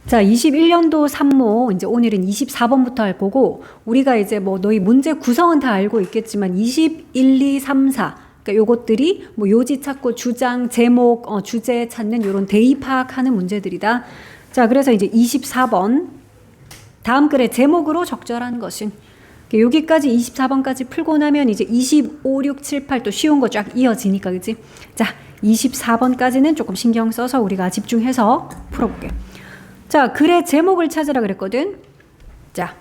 자, 21년도 산모, 이제 오늘은 24번부터 할 거고, 우리가 이제 뭐 너희 문제 구성은 다 알고 있겠지만, 21, 2, 3, 4. 그러니까 요것들이 뭐 요지 찾고 주장, 제목, 주제 찾는 요런 대의 파악하는 문제들이다. 자, 그래서 이제 24번. 다음 글의 제목으로 적절한 것은. 여기까지 24번까지 풀고 나면 이제 25, 6, 7, 8 또 쉬운 거 쫙 이어지니까, 그치? 자, 24번까지는 조금 신경 써서 우리가 집중해서 풀어볼게. 자, 글의 제목을 찾으라 그랬거든. 자,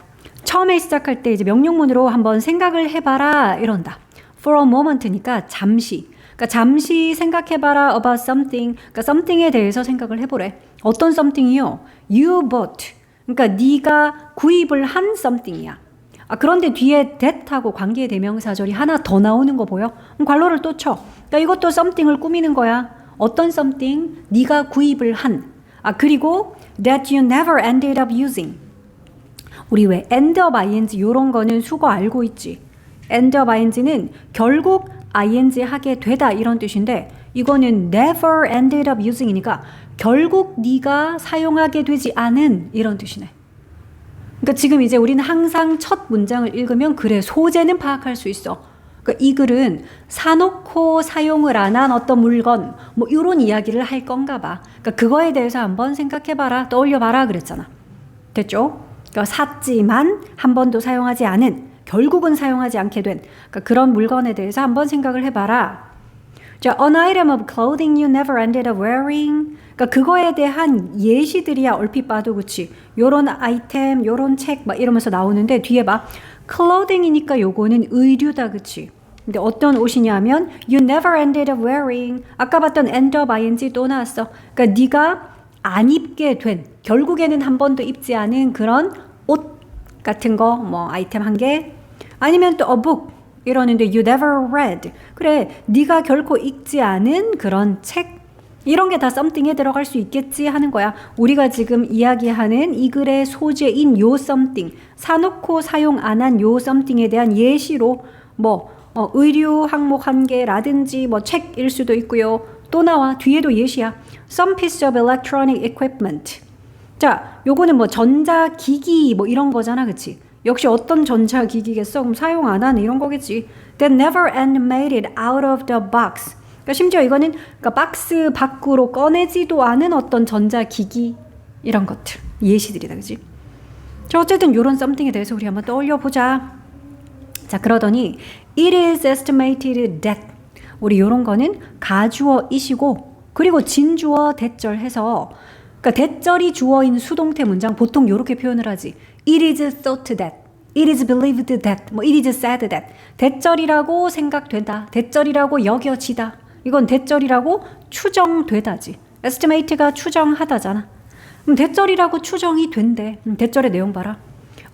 처음에 시작할 때 이제 명령문으로 한번 생각을 해봐라 이런다. For a moment니까 잠시. 그러니까 잠시 생각해봐라 about something. 그러니까 something에 대해서 생각을 해보래. 어떤 something이요? You bought. 그러니까 네가 구입을 한 something이야. 그런데 뒤에 that하고 관계 대명사절이 하나 더 나오는 거 보여? 그럼 괄호를 또 쳐. 그러니까 이것도 something을 꾸미는 거야. 어떤 something? 네가 구입을 한. 그리고 that you never ended up using. 우리 왜 end up ing 요런 거는 수거 알고 있지. end up ing는 결국 ing 하게 되다 이런 뜻인데 이거는 never ended up using이니까 결국 네가 사용하게 되지 않은 이런 뜻이네. 그러니까 지금 이제 우리는 항상 첫 문장을 읽으면 글의 소재는 파악할 수 있어. 그러니까 이 글은 사놓고 사용을 안 한 어떤 물건 뭐 이런 이야기를 할 건가 봐. 그러니까 그거에 대해서 한번 생각해봐라, 떠올려봐라 그랬잖아. 됐죠? 그러니까 샀지만 한 번도 사용하지 않은, 결국은 사용하지 않게 된 그러니까 그런 물건에 대해서 한번 생각을 해봐라. 자, an item of clothing you never ended up wearing. 그러니까 그거에 대한 예시들이야 얼핏 봐도 그치. 요런 아이템, 요런 책 막 이러면서 나오는데 뒤에 봐. clothing이니까 요거는 의류다 그치. 근데 어떤 옷이냐면 you never ended up wearing. 아까 봤던 end up ing 또 나왔어. 그러니까 네가 안 입게 된, 결국에는 한 번도 입지 않은 그런 옷 같은 거, 뭐 아이템 한 개. 아니면 또 a book 이러는데 you never read. 그래, 네가 결코 읽지 않은 그런 책. 이런 게 다 something에 들어갈 수 있겠지 하는 거야. 우리가 지금 이야기하는 이 글의 소재인 요 something, 사놓고 사용 안 한 요 something에 대한 예시로 뭐 의류 항목 한 개라든지 뭐 책일 수도 있고요. 또 나와. 뒤에도 예시야. Some piece of electronic equipment. 자, 요거는 뭐 전자기기 뭐 이런 거잖아, 그치? 역시 어떤 전자기기겠어? 그럼 사용 안 하는 이런 거겠지. That never animated out of the box. 그러니까 심지어 이거는 그러니까 박스 밖으로 꺼내지도 않은 어떤 전자기기 이런 것들 예시들이다, 그치? 자, 어쨌든 이런 something에 대해서 우리 한번 떠올려 보자. 자, 그러더니 it is estimated that 우리 이런 거는 가주어 이시고 그리고 진주어 대절 해서 그러니까 대절이 주어인 수동태 문장 보통 이렇게 표현을 하지. It is thought that, it is believed that, 뭐 it is said that. 대절이라고 생각된다, 대절이라고 여겨지다. 이건 대절이라고 추정되다지. estimate가 추정하다잖아. 그럼 대절이라고 추정이 된대. 대절의 내용 봐라.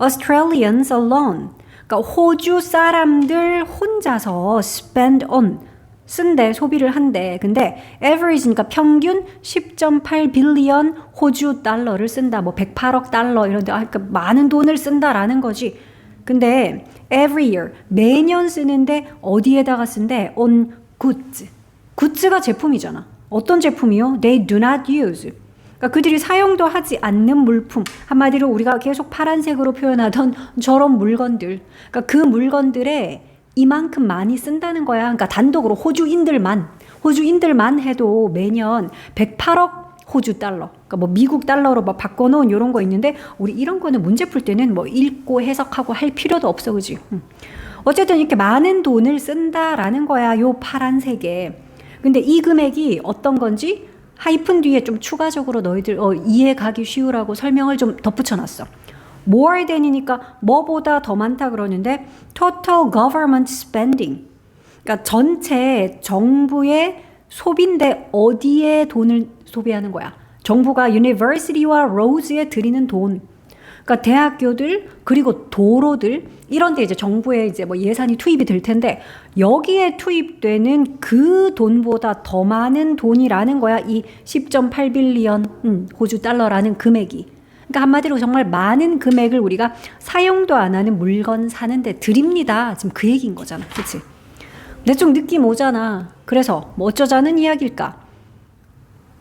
Australians alone. 그러니까 호주 사람들 혼자서 spend on. 쓴대, 소비를 한대. 근데 average니까 평균 10.8 빌리언 호주 달러를 쓴다. 뭐 108억 달러 이런데 그러니까 많은 돈을 쓴다라는 거지. 근데 every year 매년 쓰는데 어디에다가 쓴대? on goods. 굿즈가 제품이잖아. 어떤 제품이요? They do not use. 그러니까 그들이 사용도 하지 않는 물품. 한마디로 우리가 계속 파란색으로 표현하던 저런 물건들. 그러니까 그 물건들에 이만큼 많이 쓴다는 거야. 그러니까 단독으로 호주인들만 해도 매년 108억 호주 달러. 그러니까 뭐 미국 달러로 막 바꿔놓은 이런 거 있는데 우리 이런 거는 문제 풀 때는 뭐 읽고 해석하고 할 필요도 없어, 그지? 어쨌든 이렇게 많은 돈을 쓴다라는 거야. 요 파란색에. 근데 이 금액이 어떤 건지 하이픈 뒤에 좀 추가적으로 너희들 이해 가기 쉬우라고 설명을 좀 덧붙여놨어. more than이니까 뭐보다 더 많다 그러는데 total government spending. 그러니까 전체 정부의 소비인데 어디에 돈을 소비하는 거야? 정부가 university와 roads에 들이는 돈. 그러니까 대학교들 그리고 도로들 이런 데 이제 정부의 이제 뭐 예산이 투입이 될 텐데 여기에 투입되는 그 돈보다 더 많은 돈이라는 거야. 이 10.8 빌리언 호주 달러라는 금액이. 그러니까 한마디로 정말 많은 금액을 우리가 사용도 안 하는 물건 사는데 드립니다. 지금 그 얘기인 거잖아. 그치? 근데 좀 느낌 오잖아. 그래서 뭐 어쩌자는 이야기일까?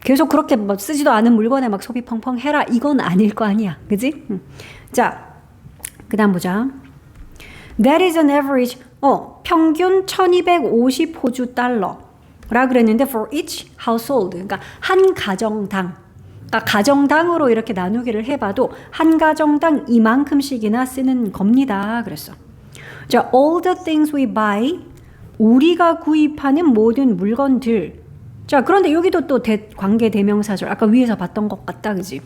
계속 그렇게 뭐 쓰지도 않은 물건에 막 소비 펑펑 해라. 이건 아닐 거 아니야. 그지? 자, 그 다음 보자. That is an average. 평균 1250 호주 달러라 그랬는데 for each household. 그러니까 한 가정당. 그러니까 가정당으로 이렇게 나누기를 해봐도 한 가정당 이만큼씩이나 쓰는 겁니다. 그랬어. 자, all the things we buy. 우리가 구입하는 모든 물건들. 자, 그런데 여기도 또 관계 대명사절. 아까 위에서 봤던 것 같다. 그지?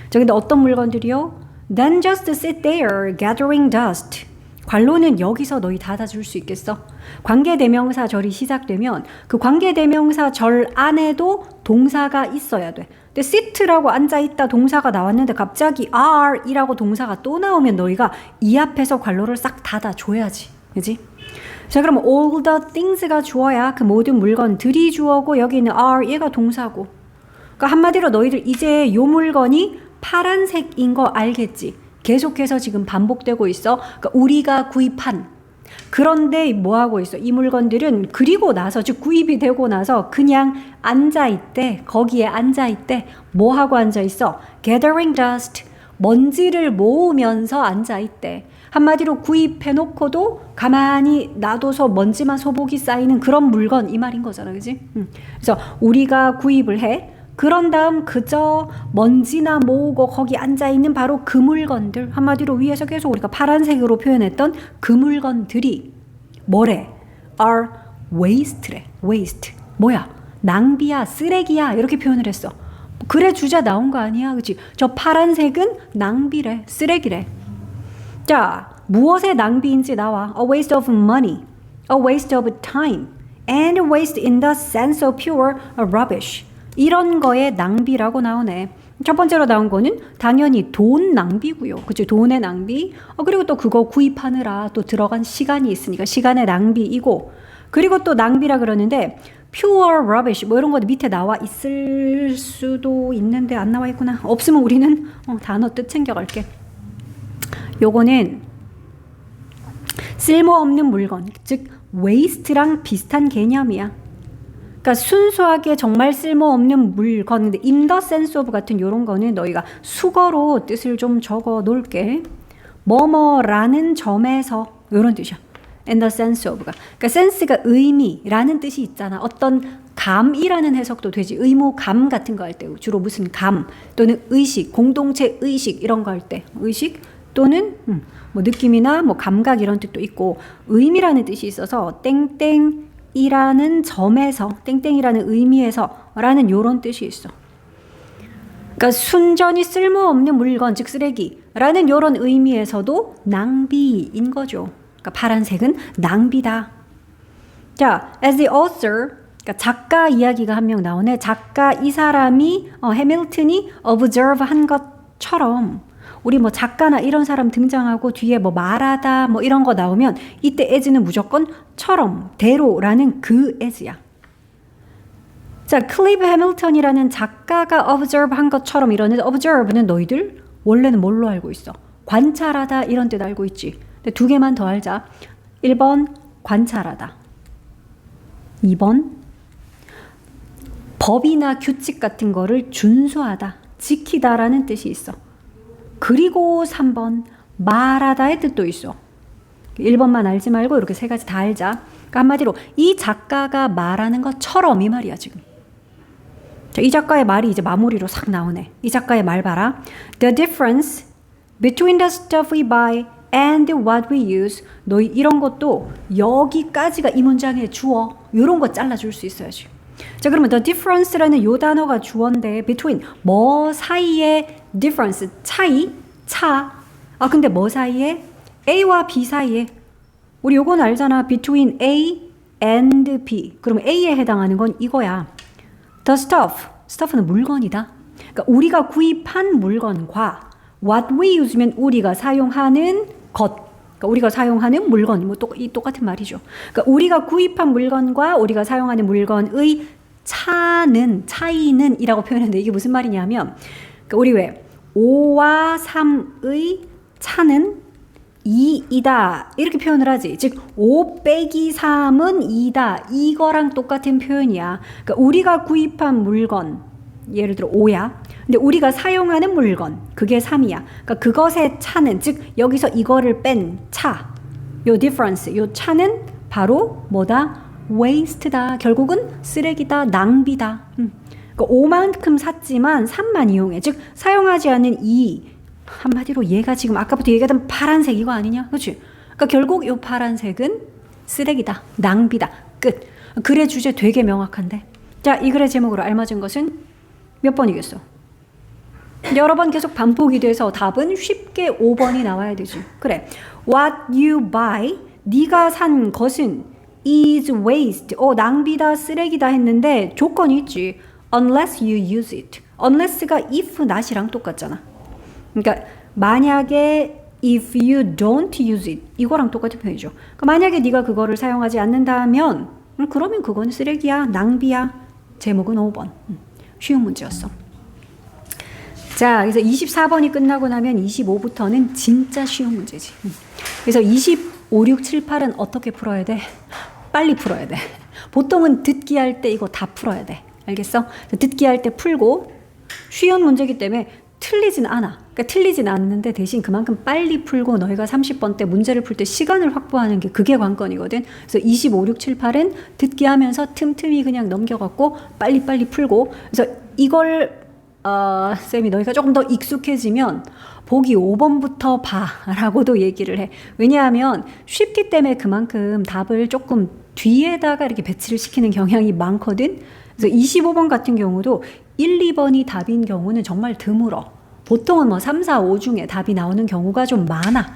자, 근데 어떤 물건들이요? Then just sit there gathering dust. 관로는 여기서 너희 닫아줄 수 있겠어? 관계대명사절이 시작되면 그 관계대명사절 안에도 동사가 있어야 돼. 근데 sit라고 앉아있다 동사가 나왔는데 갑자기 are이라고 동사가 또 나오면 너희가 이 앞에서 관로를 싹 닫아줘야지. 그지? 자, 그럼 all the things가 주어야 그 모든 물건들이 주어고 여기 있는 are 얘가 동사고. 그러니까 한마디로 너희들 이제 요 물건이 파란색인 거 알겠지? 계속해서 지금 반복되고 있어. 그러니까 우리가 구입한. 그런데 뭐 하고 있어? 이 물건들은 그리고 나서 즉 구입이 되고 나서 그냥 앉아있대. 거기에 앉아있대. 뭐 하고 앉아있어? Gathering dust. 먼지를 모으면서 앉아있대. 한마디로 구입해놓고도 가만히 놔둬서 먼지만 소복이 쌓이는 그런 물건 이 말인 거잖아. 그지? 그래서 우리가 구입을 해. 그런 다음 그저 먼지나 모으고 거기 앉아있는 바로 그 물건들. 한마디로 위에서 계속 우리가 파란색으로 표현했던 그 물건들이 뭐래? are waste래. waste. 뭐야? 낭비야, 쓰레기야. 이렇게 표현을 했어. 그래 주자 나온 거 아니야? 그치? 저 파란색은 낭비래. 쓰레기래. 자, 무엇의 낭비인지 나와. A waste of money. A waste of time. And a waste in the sense of pure rubbish. 이런 거에 낭비라고 나오네. 첫 번째로 나온 거는 당연히 돈 낭비고요. 그치? 돈의 낭비. 그리고 또 그거 구입하느라 또 들어간 시간이 있으니까 시간의 낭비이고. 그리고 또 낭비라 그러는데 pure rubbish 뭐 이런 거 밑에 나와 있을 수도 있는데 안 나와 있구나. 없으면 우리는 단어 뜻 챙겨갈게. 요거는 쓸모없는 물건. 즉 waste랑 비슷한 개념이야. 그러니까 순수하게 정말 쓸모없는 물건. 근데 in the sense of 같은 요런 거는 너희가 수거로 뜻을 좀 적어 놓을게. 뭐뭐라는 점에서 요런 뜻이야. in the sense of가. 그러니까 sense가 의미라는 뜻이 있잖아. 어떤 감이라는 해석도 되지. 의무 감 같은 거 할 때 주로 무슨 감 또는 의식, 공동체 의식 이런 거 할 때 의식 또는 뭐 느낌이나 뭐 감각 이런 뜻도 있고 의미라는 뜻이 있어서 땡땡 이라는 점에서 땡땡이라는 의미에서 라는 요런 뜻이 있어. 그러니까 순전히 쓸모없는 물건 즉 쓰레기라는 요런 의미에서도 낭비인 거죠. 그러니까 파란색은 낭비다. 자, as the author 그러니까 작가 이야기가 한 명 나오네. 작가 이 사람이 해밀턴이 observe 한 것처럼 우리 뭐 작가나 이런 사람 등장하고 뒤에 뭐 말하다 뭐 이런 거 나오면 이때 as는 무조건 처럼, 대로라는 그 as야. 자, 클리브 해밀턴이라는 작가가 observe 한 것처럼 이러는데 observe는 너희들 원래는 뭘로 알고 있어? 관찰하다 이런 뜻 알고 있지. 근데 두 개만 더 알자. 1번 관찰하다. 2번 법이나 규칙 같은 거를 준수하다, 지키다라는 뜻이 있어. 그리고 3번 말하다의 뜻도 있어. 1번만 알지 말고 이렇게 세 가지 다 알자. 그러니까 한마디로 이 작가가 말하는 것처럼 이 말이야 지금. 자, 이 작가의 말이 이제 마무리로 싹 나오네. 이 작가의 말 봐라. The difference between the stuff we buy and what we use. 너희 이런 것도 여기까지가 이 문장의 주어. 이런 거 잘라줄 수 있어야지. 자, 그러면 the difference라는 요 단어가 주어인데 between 뭐 사이에 difference 차이 차. 근데 뭐 사이에? A와 B 사이에. 우리 요건 알잖아. between A and B. 그러면 A에 해당하는 건 이거야. The stuff는 물건이다. 그러니까 우리가 구입한 물건과 what we use면 우리가 사용하는 것. 그러니까 우리가 사용하는 물건, 뭐 똑같은 말이죠. 그러니까 우리가 구입한 물건과 우리가 사용하는 물건의 차이는 이라고 표현했는데 이게 무슨 말이냐면 그러니까 우리 왜 5와 3의 차는 2이다 이렇게 표현을 하지. 즉 5 빼기 3은 2다 이거랑 똑같은 표현이야. 그러니까 우리가 구입한 물건 예를 들어 5야. 근데 우리가 사용하는 물건, 그게 3이야. 그러니까 그것의 차는, 즉 여기서 이거를 뺀 차, 요 difference, 요 차는 바로 뭐다? waste다. 결국은 쓰레기다, 낭비다. 그러니까 5만큼 샀지만 3만 이용해. 즉 사용하지 않는 이, 한마디로 얘가 지금 아까부터 얘기하던 파란색 이거 아니냐? 그렇지? 그러니까 결국 요 파란색은 쓰레기다, 낭비다. 끝. 글의 주제 되게 명확한데. 자, 이 글의 제목으로 알맞은 것은 몇 번이겠어? 여러 번 계속 반복이 돼서 답은 쉽게 5번이 나와야 되지. 그래. What you buy, 네가 산 것은 is waste. 낭비다, 쓰레기다 했는데 조건이 있지. Unless you use it. Unless가 if, not이랑 똑같잖아. 그러니까 만약에 if you don't use it, 이거랑 똑같은 표현이죠. 그러니까 만약에 네가 그거를 사용하지 않는다면 그러면 그건 쓰레기야, 낭비야. 제목은 5번. 쉬운 문제였어. 자, 그래서 24번이 끝나고 나면 25부터는 진짜 쉬운 문제지. 그래서 25, 6, 7, 8은 어떻게 풀어야 돼? 빨리 풀어야 돼. 보통은 듣기 할 때 이거 다 풀어야 돼. 알겠어? 듣기 할 때 풀고 쉬운 문제이기 때문에 틀리진 않아. 그러니까 틀리진 않는데 대신 그만큼 빨리 풀고 너희가 30번 때 문제를 풀 때 시간을 확보하는 게 그게 관건이거든. 그래서 25, 6, 7, 8은 듣기 하면서 틈틈이 그냥 넘겨갖고 빨리빨리 풀고, 그래서 이걸 쌤이 너희가 조금 더 익숙해지면 보기 5번부터 봐라고도 얘기를 해. 왜냐하면 쉽기 때문에 그만큼 답을 조금 뒤에다가 이렇게 배치를 시키는 경향이 많거든. 그래서 25번 같은 경우도 1, 2번이 답인 경우는 정말 드물어. 보통은 뭐 3, 4, 5 중에 답이 나오는 경우가 좀 많아.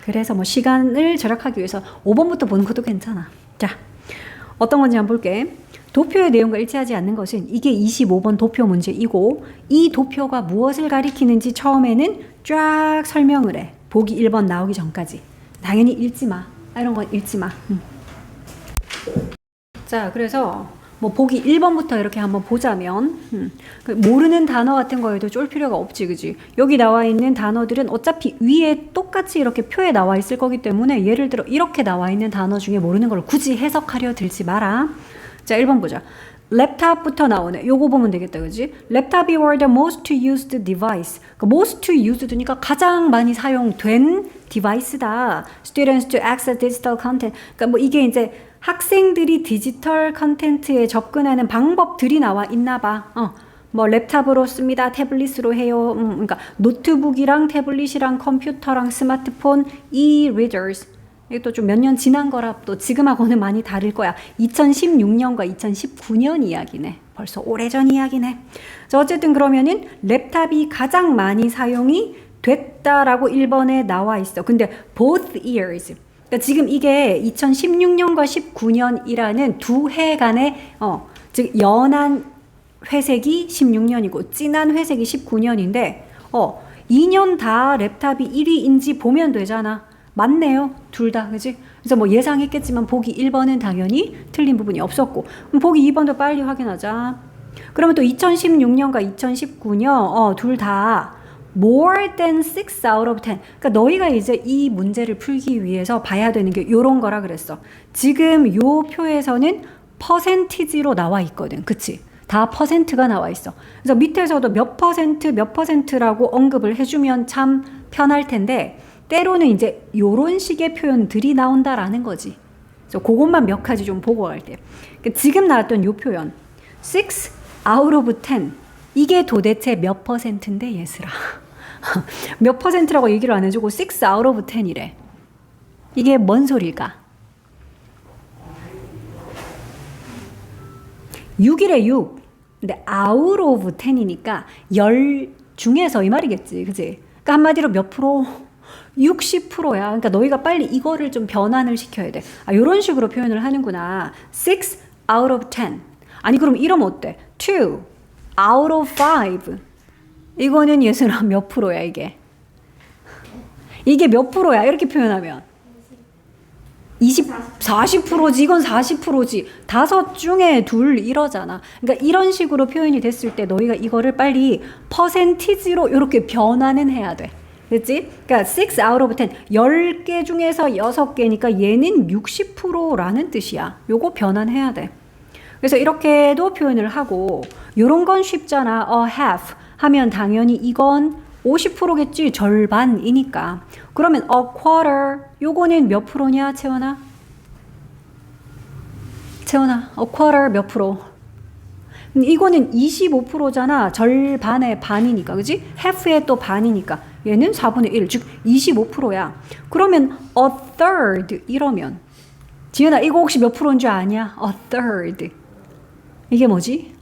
그래서 뭐 시간을 절약하기 위해서 5번부터 보는 것도 괜찮아. 자, 어떤 건지 한번 볼게. 도표의 내용과 일치하지 않는 것은 이게 25번 도표 문제이고, 이 도표가 무엇을 가리키는지 처음에는 쫙 설명을 해. 보기 1번 나오기 전까지. 당연히 읽지 마. 이런 건 읽지 마. 자, 그래서 뭐 보기 1번부터 이렇게 한번 보자면 모르는 단어 같은 거에도 쫄 필요가 없지, 그지? 여기 나와 있는 단어들은 어차피 위에 똑같이 이렇게 표에 나와 있을 거기 때문에 예를 들어 이렇게 나와 있는 단어 중에 모르는 걸 굳이 해석하려 들지 마라. 자, 1번 보자. 랩탑부터 나오네. 요거 보면 되겠다, 그지? 랩탑이 were the most used device. 그러니까 most used니까 가장 많이 사용된 디바이스다. Students to access digital content. 그러니까 뭐 이게 이제 학생들이 디지털 컨텐츠에 접근하는 방법들이 나와 있나 봐. 뭐 랩탑으로 씁니다. 태블릿으로 해요. 그러니까 노트북이랑 태블릿이랑 컴퓨터랑 스마트폰, e-readers. 이것도 좀 몇 년 지난 거라 또 지금하고는 많이 다를 거야. 2016년과 2019년 이야기네. 벌써 오래전 이야기네. 자, 어쨌든 그러면은 랩탑이 가장 많이 사용이 됐다라고 1번에 나와 있어. 근데 both years. 그러니까 지금 이게 2016년과 19년이라는 두 해간의 즉 연한 회색이 16년이고 진한 회색이 19년인데 2년 다 랩탑이 1위인지 보면 되잖아. 맞네요. 둘 다. 그지? 그래서 뭐 예상했겠지만 보기 1번은 당연히 틀린 부분이 없었고, 그럼 보기 2번도 빨리 확인하자. 그러면 또 2016년과 2019년 둘 다 more than 6 out of 10. 그러니까 너희가 이제 이 문제를 풀기 위해서 봐야 되는 게 요런 거라 그랬어. 지금 요 표에서는 퍼센티지로 나와 있거든. 그치? 다 퍼센트가 나와 있어. 그래서 밑에서도 몇 퍼센트라고 언급을 해주면 참 편할 텐데 때로는 이제 요런 식의 표현들이 나온다라는 거지. 그래서 그것만 몇 가지 좀 보고 갈게요. 그러니까 지금 나왔던 요 표현 6 out of 10 이게 도대체 몇 퍼센트인데 얘들아. 몇 퍼센트라고 얘기를 안 해주고 6 out of 10이래. 이게 뭔 소리일까? 6이래 6. 근데 out of 10이니까 10 중에서 이 말이겠지. 그치? 그러니까 한마디로 몇 프로? 60%야. 그러니까 너희가 빨리 이거를 좀 변환을 시켜야 돼. 이런 식으로 표현을 하는구나. 6 out of 10. 아니 그럼 이러면 어때? 2 out of 5. 이거는 예술아 몇 프로야 이게? 이게 몇 프로야? 이렇게 표현하면 40%지. 이건 40%지. 5 중에 2 이러잖아. 그러니까 이런 식으로 표현이 됐을 때 너희가 이거를 빨리 퍼센티지로 이렇게 변환은 해야 돼. 그치? 그러니까 6 out of 10. 10개 중에서 6개니까 얘는 60%라는 뜻이야. 요거 변환해야 돼. 그래서 이렇게도 표현을 하고 요런 건 쉽잖아. a half 하면 당연히 이건 50%겠지. 절반이니까. 그러면 a quarter 요거는 몇 프로냐 채원아? 채원아 a quarter 몇 프로? 이거는 25%잖아. 절반의 반이니까. 그지? half의 또 반이니까. 얘는 4분의 1, 즉 25%야. 그러면 a third 이러면 지은아 이거 혹시 몇 프로인 줄 아냐? a third. 이게 뭐지?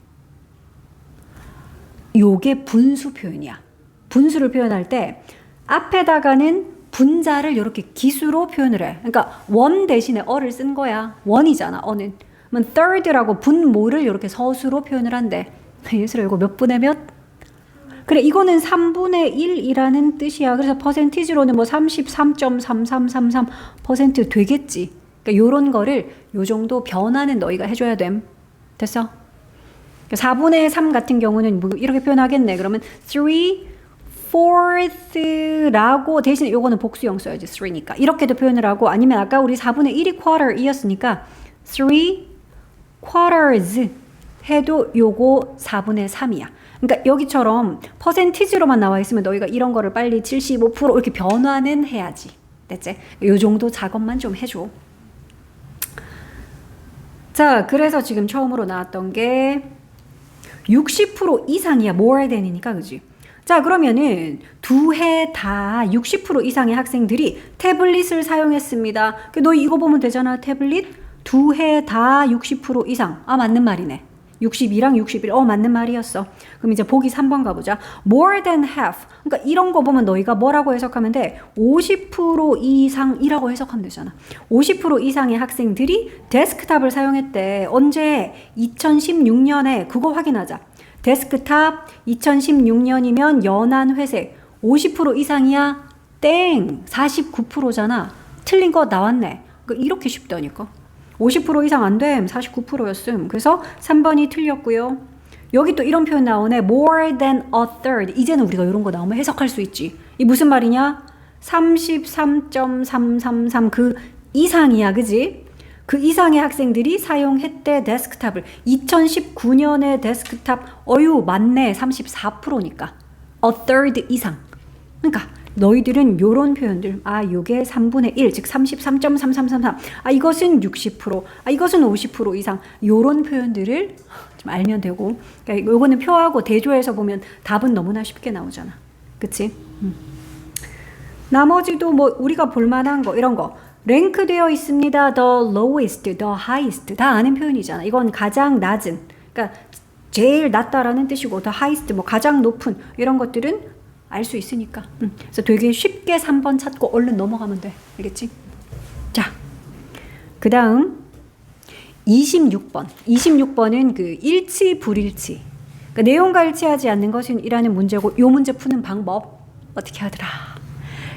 요게 분수 표현이야. 분수를 표현할 때 앞에다가는 분자를 이렇게 기수로 표현을 해. 그러니까 원 대신에 어를 쓴 거야. 원이잖아, 어는. 그러면 third라고 분모를 이렇게 서수로 표현을 한대. 예술아 이거 몇 분의 몇? 그래 이거는 3분의 1이라는 뜻이야. 그래서 퍼센티지로는 뭐 33.3333% 되겠지. 그러니까 요런 거를 요 정도 변화는 너희가 해줘야 됨. 됐어? 4분의 3 같은 경우는 뭐 이렇게 표현하겠네. 그러면 3/4라고 대신에 요거는 복수형 써야지. 3니까. 이렇게도 표현을 하고 아니면 아까 우리 4분의 1이 quarter이었으니까 3/4 해도 요거 4분의 3이야. 그러니까 여기처럼 퍼센티지로만 나와 있으면 너희가 이런 거를 빨리 75% 이렇게 변화는 해야지. 됐지? 요 정도 작업만 좀 해줘. 자, 그래서 지금 처음으로 나왔던 게 60% 이상이야. more than이니까, 그지? 자, 그러면은 두 해 다 60% 이상의 학생들이 태블릿을 사용했습니다. 너 이거 보면 되잖아. 태블릿 두 해 다 60% 이상. 아, 맞는 말이네. 62랑 61. 맞는 말이었어. 그럼 이제 보기 3번 가보자. more than half. 그러니까 이런 거 보면 너희가 뭐라고 해석하면 돼? 50% 이상이라고 해석하면 되잖아. 50% 이상의 학생들이 데스크탑을 사용했대. 언제? 2016년에 그거 확인하자. 데스크탑 2016년이면 연한 회색 50% 이상이야? 땡! 49%잖아. 틀린 거 나왔네. 그러니까 이렇게 쉽다니까. 50% 이상 안 됨. 49%였음. 그래서 3번이 틀렸고요. 여기 또 이런 표현 나오네. more than a third. 이제는 우리가 이런 거 나오면 해석할 수 있지. 이 무슨 말이냐? 33.333 그 이상이야. 그지? 그 이상의 학생들이 사용했대 데스크탑을. 2019년에 데스크탑 맞네. 34%니까. a third 이상. 그러니까 너희들은 요런 표현들, 요게 3분의 1, 즉 33.3333. 이것은 60%, 이것은 50% 이상. 요런 표현들을 좀 알면 되고. 그러니까 요거는 표하고 대조해서 보면 답은 너무나 쉽게 나오잖아. 그치? 나머지도 뭐 우리가 볼만한 거, 이런 거. 랭크 되어 있습니다. the lowest, the highest. 다 아는 표현이잖아. 이건 가장 낮은. 그러니까 제일 낮다라는 뜻이고, the highest, 뭐 가장 높은. 이런 것들은 알 수 있으니까. 그래서 되게 쉽게 3번 찾고 얼른 넘어가면 돼. 알겠지? 자, 그 다음 26번. 26번은 그 일치, 불일치. 그러니까 내용과 일치하지 않는 것은 이라는 문제고, 요 문제 푸는 방법 어떻게 하더라?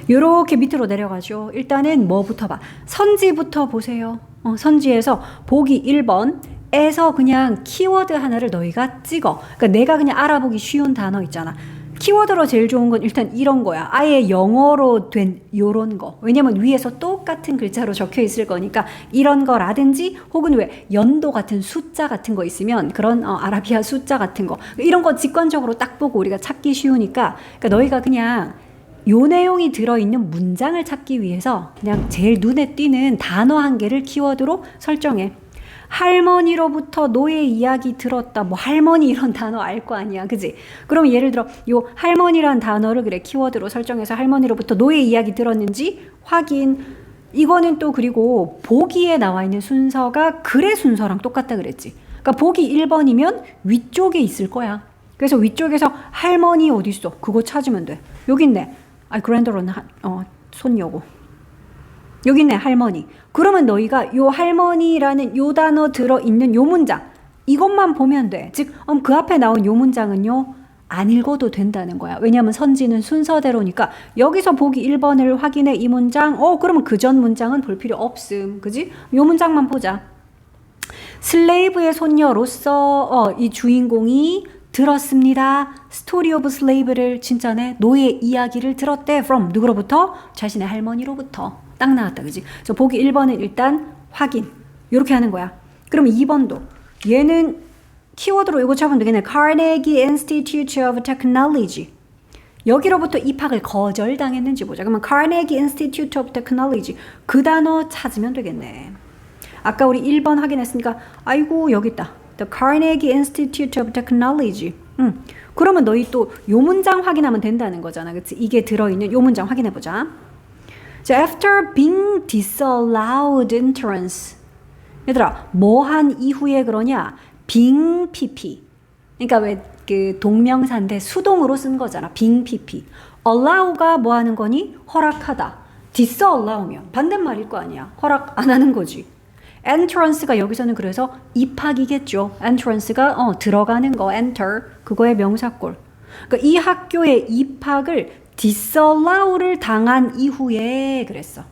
요렇게 밑으로 내려가죠. 일단은 뭐부터 봐? 선지부터 보세요. 선지에서 보기 1번에서 그냥 키워드 하나를 너희가 찍어. 그러니까 내가 그냥 알아보기 쉬운 단어 있잖아. 키워드로 제일 좋은 건 일단 이런 거야. 아예 영어로 된 요런 거. 왜냐면 위에서 똑같은 글자로 적혀 있을 거니까 이런 거라든지 혹은 왜 연도 같은 숫자 같은 거 있으면 그런 아라비아 숫자 같은 거. 이런 거 직관적으로 딱 보고 우리가 찾기 쉬우니까 그러니까 너희가 그냥 요 내용이 들어있는 문장을 찾기 위해서 그냥 제일 눈에 띄는 단어 한 개를 키워드로 설정해. 할머니로부터 노예 이야기 들었다. 뭐 할머니 이런 단어 알 거 아니야. 그지? 그럼 예를 들어 요 할머니란 단어를 그래 키워드로 설정해서 할머니로부터 노예 이야기 들었는지 확인. 이거는 또 그리고 보기에 나와 있는 순서가 글의 순서랑 똑같다 그랬지. 그러니까 보기 1번이면 위쪽에 있을 거야. 그래서 위쪽에서 할머니 어디 있어? 그거 찾으면 돼. 여기 있네. 그랜드로는 손녀고. 여기 있네, 할머니. 그러면 너희가 요 할머니라는 요 단어 들어있는 요 문장, 이것만 보면 돼. 즉, 그 앞에 나온 요 문장은요, 안 읽어도 된다는 거야. 왜냐하면 선지는 순서대로니까 여기서 보기 1번을 확인해 이 문장, 그러면 그 전 문장은 볼 필요 없음. 그지? 요 문장만 보자. 슬레이브의 손녀로서 이 주인공이 들었습니다. 스토리 오브 슬레이브를 진짜네. 노예 이야기를 들었대. from 누구로부터? 자신의 할머니로부터. 딱 나왔다. 그지? 그래서 보기 1번은 일단 확인. 이렇게 하는 거야. 그럼 2번도 얘는 키워드로 이거 잡으면 되겠네. Carnegie Institute of Technology. 여기로부터 입학을 거절당했는지 보자. 그러면 Carnegie Institute of Technology. 그 단어 찾으면 되겠네. 아까 우리 1번 확인했으니까 아이고 여기 있다. The Carnegie Institute of Technology. 그러면 너희 또 요 문장 확인하면 된다는 거잖아. 그치? 이게 들어있는 요 문장 확인해보자. 자, after being disallowed entrance. 얘들아, 뭐 한 이후에 그러냐? being pp. 그러니까 왜 그 동명사인데 수동으로 쓴 거잖아. being pp. allow가 뭐 하는 거니? 허락하다. disallow면 반대말일 거 아니야. 허락 안 하는 거지. entrance가 여기서는 그래서 입학이겠죠. entrance가 들어가는 거, enter. 그거의 명사꼴. 그러니까 이 학교에 입학을 disallow를 당한 이후에 그랬어.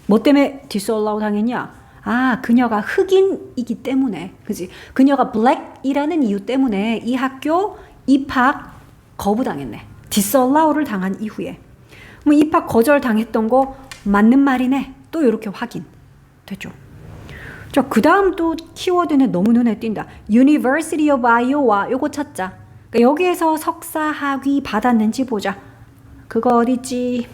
뭐 때문에 disallow 당했냐? 아, 그녀가 흑인이기 때문에, 그지? 그녀가 black이라는 이유 때문에 이 학교 입학 거부당했네. disallow를 당한 이후에. 뭐 입학 거절 당했던 거 맞는 말이네. 또 이렇게 확인 됐죠. 자, 그 다음 또 키워드는 너무 눈에 띈다. University of Iowa. 요거 찾자. 그러니까 여기에서 석사 학위 받았는지 보자. 그거 어딨지?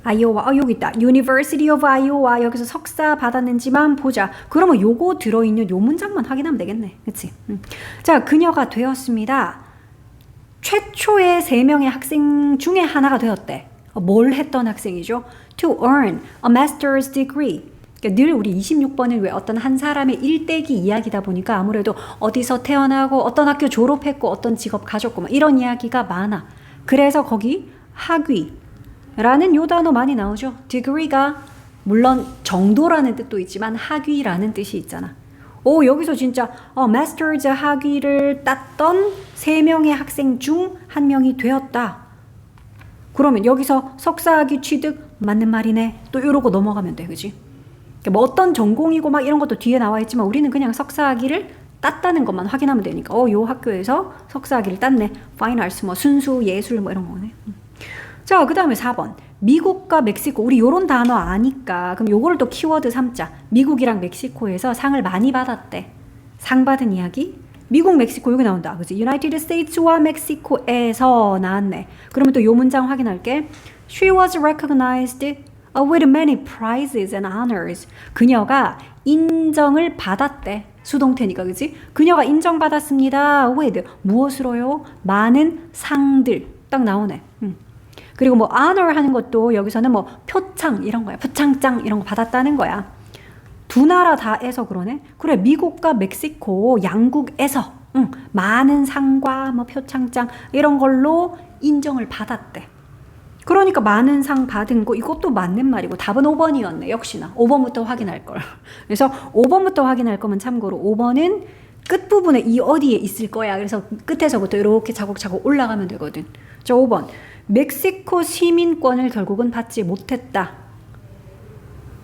아이오와, 여기 있다. University of Iowa. 여기서 석사 받았는지만 보자. 그러면 요거 들어있는 요 문장만 확인하면 되겠네. 그치? 자, 그녀가 되었습니다. 최초의 3명의 학생 중에 하나가 되었대. 뭘 했던 학생이죠? To earn a master's degree. 그러니까 늘 우리 26번은 왜 어떤 한 사람의 일대기 이야기다 보니까 아무래도 어디서 태어나고 어떤 학교 졸업했고 어떤 직업 가졌고 막 이런 이야기가 많아. 그래서 거기 학위라는 요 단어 많이 나오죠. degree가 물론 정도라는 뜻도 있지만 학위라는 뜻이 있잖아. 오, 여기서 진짜 마스터즈 학위를 땄던 3명의 학생 중 1명이 되었다. 그러면 여기서 석사학위 취득 맞는 말이네. 또 이러고 넘어가면 돼. 그지? 뭐 어떤 전공이고 막 이런 것도 뒤에 나와 있지만 우리는 그냥 석사학위를 땄다는 것만 확인하면 되니까 요 학교에서 석사학위를 땄네. 파인 아츠 뭐 순수 예술 뭐 이런 거네. 자, 그 다음에 4번. 미국과 멕시코. 우리 요런 단어 아니까 그럼 요거를 또 키워드 삼자. 미국이랑 멕시코에서 상을 많이 받았대. 상 받은 이야기. 미국, 멕시코 여기 나온다. 그치? United States와 멕시코에서 나왔네. 그러면 또 요 문장 확인할게. She was recognized with many prizes and honors. 그녀가 인정을 받았대. 수동태니까, 그치? 그녀가 인정받았습니다. with 무엇으로요? 많은 상들. 딱 나오네. 그리고 뭐 honor 하는 것도 여기서는 뭐 표창 이런 거야. 표창장 이런 거 받았다는 거야. 두 나라 다에서 그러네. 그래, 미국과 멕시코 양국에서 많은 상과 뭐 표창장 이런 걸로 인정을 받았대. 그러니까 많은 상 받은 거 이것도 맞는 말이고 답은 5번이었네. 역시나 5번부터 확인할 걸. 그래서 5번부터 확인할 거면 참고로 5번은 끝부분에 이 어디에 있을 거야. 그래서 끝에서부터 이렇게 차곡차곡 올라가면 되거든. 자, 5번. 멕시코 시민권을 결국은 받지 못했다.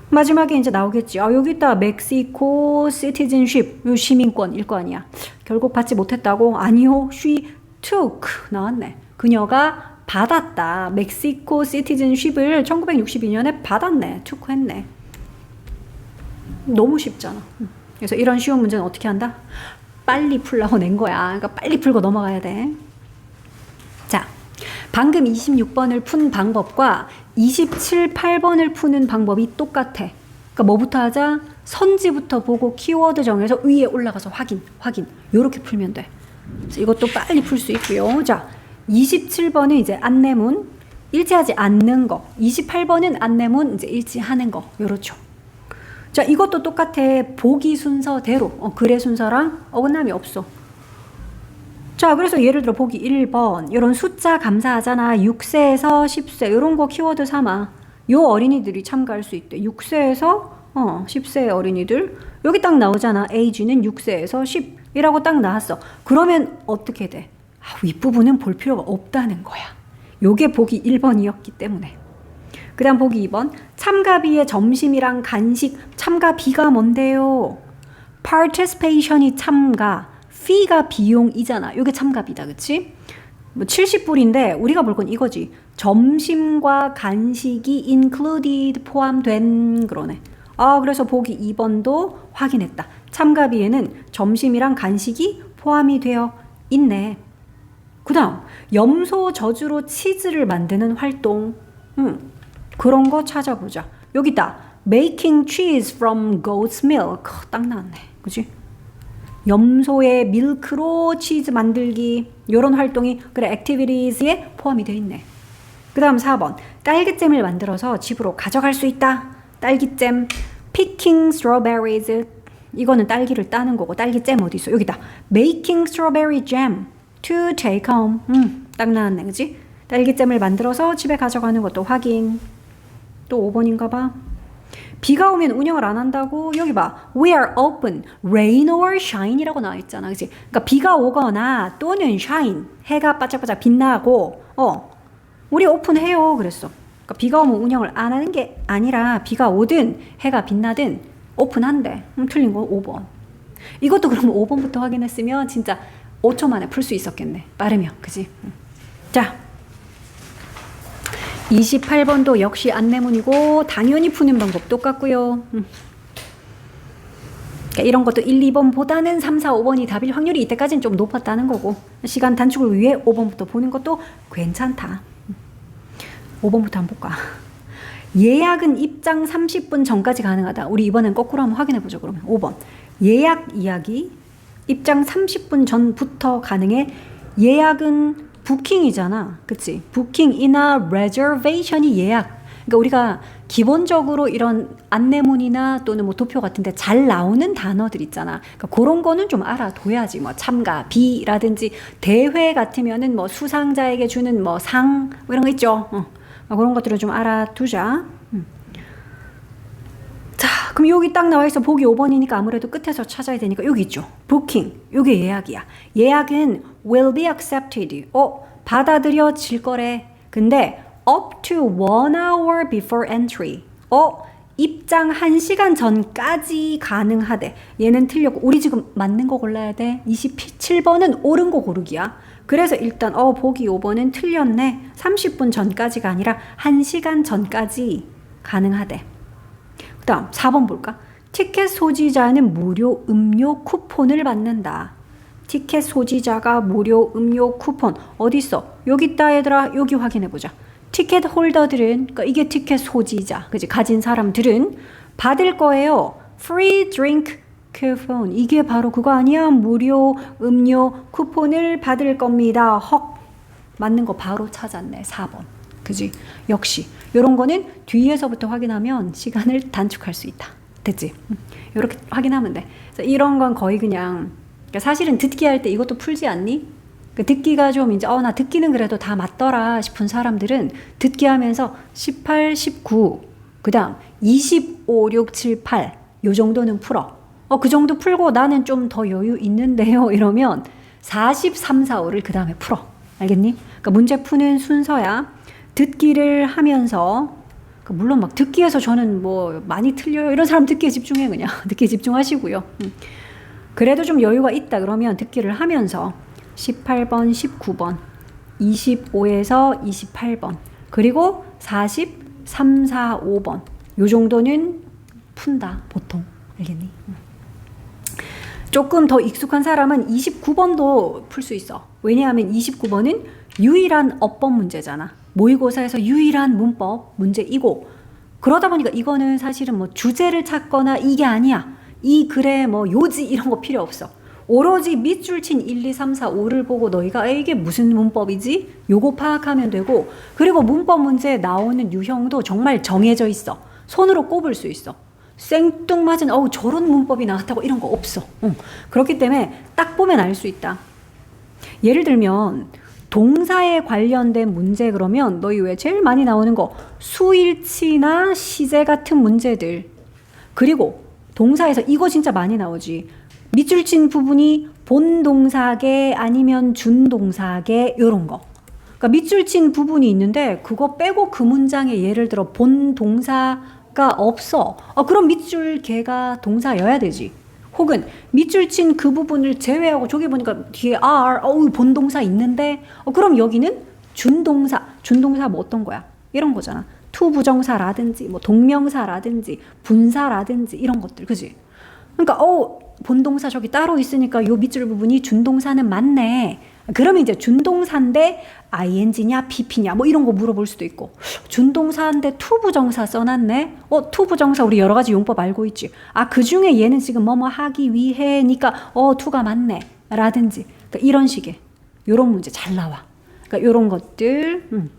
마지막에 이제 나오겠지. 여기 있다. 멕시코 시티즌십. 요 시민권일 거 아니야. 결국 받지 못했다고? 아니요. She took. 나왔네. 그녀가 받았다. 멕시코 시티즌십을 1962년에 받았네. took 했네. 너무 쉽잖아. 그래서 이런 쉬운 문제는 어떻게 한다? 빨리 풀라고 낸 거야. 그러니까 빨리 풀고 넘어가야 돼. 자, 방금 26번을 푼 방법과 27, 8번을 푸는 방법이 똑같아. 그러니까 뭐부터 하자? 선지부터 보고 키워드 정해서 위에 올라가서 확인. 요렇게 풀면 돼. 그래서 이것도 빨리 풀 수 있고요. 자, 27번은 이제 안내문, 일치하지 않는 거. 28번은 안내문, 이제 일치하는 거. 요렇죠. 자, 이것도 똑같아. 보기 순서대로. 글의 순서랑 어긋남이 없어. 자, 그래서 예를 들어 보기 1번 이런 숫자 감사하잖아. 6세에서 10세 이런 거 키워드 삼아. 요 어린이들이 참가할 수 있대. 6세에서 10세의 어린이들. 여기 딱 나오잖아. age는 6세에서 10이라고 딱 나왔어. 그러면 어떻게 돼? 윗부분은 볼 필요가 없다는 거야. 요게 보기 1번이었기 때문에. 그 다음 보기 2번. 참가비의 점심이랑 간식. 참가비가 뭔데요? participation이 참가. fee가 비용이잖아. 이게 참가비다. 그치? 뭐 70불인데 우리가 볼 건 이거지. 점심과 간식이 included 포함된 그러네. 그래서 보기 2번도 확인했다. 참가비에는 점심이랑 간식이 포함이 되어 있네. 그 다음 염소 젖으로 치즈를 만드는 활동. 그런 거 찾아보자. 여기 있다. Making cheese from goat's milk. 딱 나왔네. 그치? 염소의 밀크로 치즈 만들기. 요런 활동이 그래 activities에 포함이 되어 있네. 그 다음 4번. 딸기잼을 만들어서 집으로 가져갈 수 있다. 딸기잼. Picking strawberries. 이거는 딸기를 따는 거고 딸기잼 어디 있어? 여기다. Making strawberry jam to take home. 딱 나왔네. 그치? 딸기잼을 만들어서 집에 가져가는 것도 확인. 또 5번인가 봐. 비가 오면 운영을 안 한다고? 여기 봐. We are open, rain or shine 이라고 나와 있잖아. 그치? 그러니까 비가 오거나 또는 shine, 해가 바짝바짝 빛나고 우리 오픈해요 그랬어. 그러니까 비가 오면 운영을 안 하는 게 아니라 비가 오든 해가 빛나든 오픈한대. 틀린 거 5번. 이것도 그럼 5번부터 확인했으면 진짜 5초 만에 풀 수 있었겠네. 빠르면. 그치? 자 28번도 역시 안내문이고 당연히 푸는 방법 똑같고요. 그러니까 이런 것도 1, 2번보다는 3, 4, 5번이 답일 확률이 이때까지는 좀 높았다는 거고 시간 단축을 위해 5번부터 보는 것도 괜찮다. 5번부터 한번 볼까? 예약은 입장 30분 전까지 가능하다. 우리 이번엔 거꾸로 한번 확인해보죠. 그러면 5번 예약 이야기 입장 30분 전부터 가능해. 예약은 부킹이잖아. 그치? 부킹이나 reservation이 예약. 그러니까 우리가 기본적으로 이런 안내문이나 또는 뭐 도표 같은데 잘 나오는 단어들 있잖아. 그러니까 그런 거는 좀 알아둬야지. 뭐 참가, 비라든지 대회 같으면은 뭐 수상자에게 주는 뭐 상, 뭐 이런 거 있죠. 그런 것들을 좀 알아두자. 자, 그럼 여기 딱 나와 있어. 보기 5번이니까 아무래도 끝에서 찾아야 되니까 여기 있죠. 부킹. 요게 예약이야. 예약은 will be accepted. 받아들여질 거래. 근데 up to 1 hour before entry. 입장 1시간 전까지 가능하대. 얘는 틀렸고 우리 지금 맞는 거 골라야 돼. 27번은 옳은 거 고르기야. 그래서 일단 보기 5번은 틀렸네. 30분 전까지가 아니라 1시간 전까지 가능하대. 그 다음 4번 볼까? 티켓 소지자는 무료 음료 쿠폰을 받는다. 티켓 소지자가 무료 음료 쿠폰 어디 있어? 여기 있다 얘들아. 여기 확인해보자. 티켓 홀더들은 그러니까 이게 티켓 소지자 그치? 가진 사람들은 받을 거예요. Free drink coupon. 이게 바로 그거 아니야? 무료 음료 쿠폰을 받을 겁니다. 헉. 맞는 거 바로 찾았네. 4번. 그지? 역시 이런 거는 뒤에서부터 확인하면 시간을 단축할 수 있다. 됐지? 이렇게 확인하면 돼. 그래서 이런 건 거의 그냥 그러니까 사실은 듣기 할 때 이것도 풀지 않니? 듣기가 좀 이제 나 듣기는 그래도 다 맞더라 싶은 사람들은 듣기 하면서 18, 19 그 다음 25, 6, 7, 8 요 정도는 풀어. 그 정도 풀고 나는 좀 더 여유 있는데요 이러면 43, 4, 5를 그 다음에 풀어. 알겠니? 그러니까 문제 푸는 순서야. 듣기를 하면서 물론 막 듣기에서 저는 뭐 많이 틀려요 이런 사람 듣기에 집중해. 그냥 듣기에 집중하시고요. 그래도 좀 여유가 있다 그러면 듣기를 하면서 18번, 19번, 25에서 28번 그리고 43, 4, 5번 요 정도는 푼다 보통. 알겠니? 조금 더 익숙한 사람은 29번도 풀 수 있어. 왜냐하면 29번은 유일한 어법 문제잖아. 모의고사에서 유일한 문법 문제이고 그러다 보니까 이거는 사실은 뭐 주제를 찾거나 이게 아니야. 이 글에 뭐 요지 이런 거 필요 없어. 오로지 밑줄 친 1, 2, 3, 4, 5를 보고 너희가 이게 무슨 문법이지? 요거 파악하면 되고 그리고 문법 문제에 나오는 유형도 정말 정해져 있어. 손으로 꼽을 수 있어. 생뚱맞은 저런 문법이 나왔다고 이런 거 없어. 그렇기 때문에 딱 보면 알 수 있다. 예를 들면 동사에 관련된 문제 그러면 너희 왜 제일 많이 나오는 거 수일치나 시제 같은 문제들 그리고 동사에서 이거 진짜 많이 나오지. 밑줄 친 부분이 본동사계 아니면 준동사계 이런 거. 그러니까 밑줄 친 부분이 있는데 그거 빼고 그 문장에 예를 들어 본동사가 없어. 그럼 밑줄 개가 동사여야 되지. 혹은 밑줄 친 그 부분을 제외하고 저기 보니까 뒤에 are, 본동사 있는데 그럼 여기는 준동사 뭐 어떤 거야? 이런 거잖아. 투부정사라든지 뭐 동명사라든지 분사라든지 이런 것들, 그지? 그러니까 본동사 저기 따로 있으니까 요 밑줄 부분이 준동사는 맞네. 그러면 이제 준동사인데 ing냐 pp냐 뭐 이런 거 물어볼 수도 있고, 준동사인데 투부정사 써놨네. 투부정사 우리 여러 가지 용법 알고 있지. 그 중에 얘는 지금 뭐뭐 하기 위해니까 투가 맞네 라든지, 그러니까 이런 식의 요런 문제 잘 나와. 그러니까 요런 것들.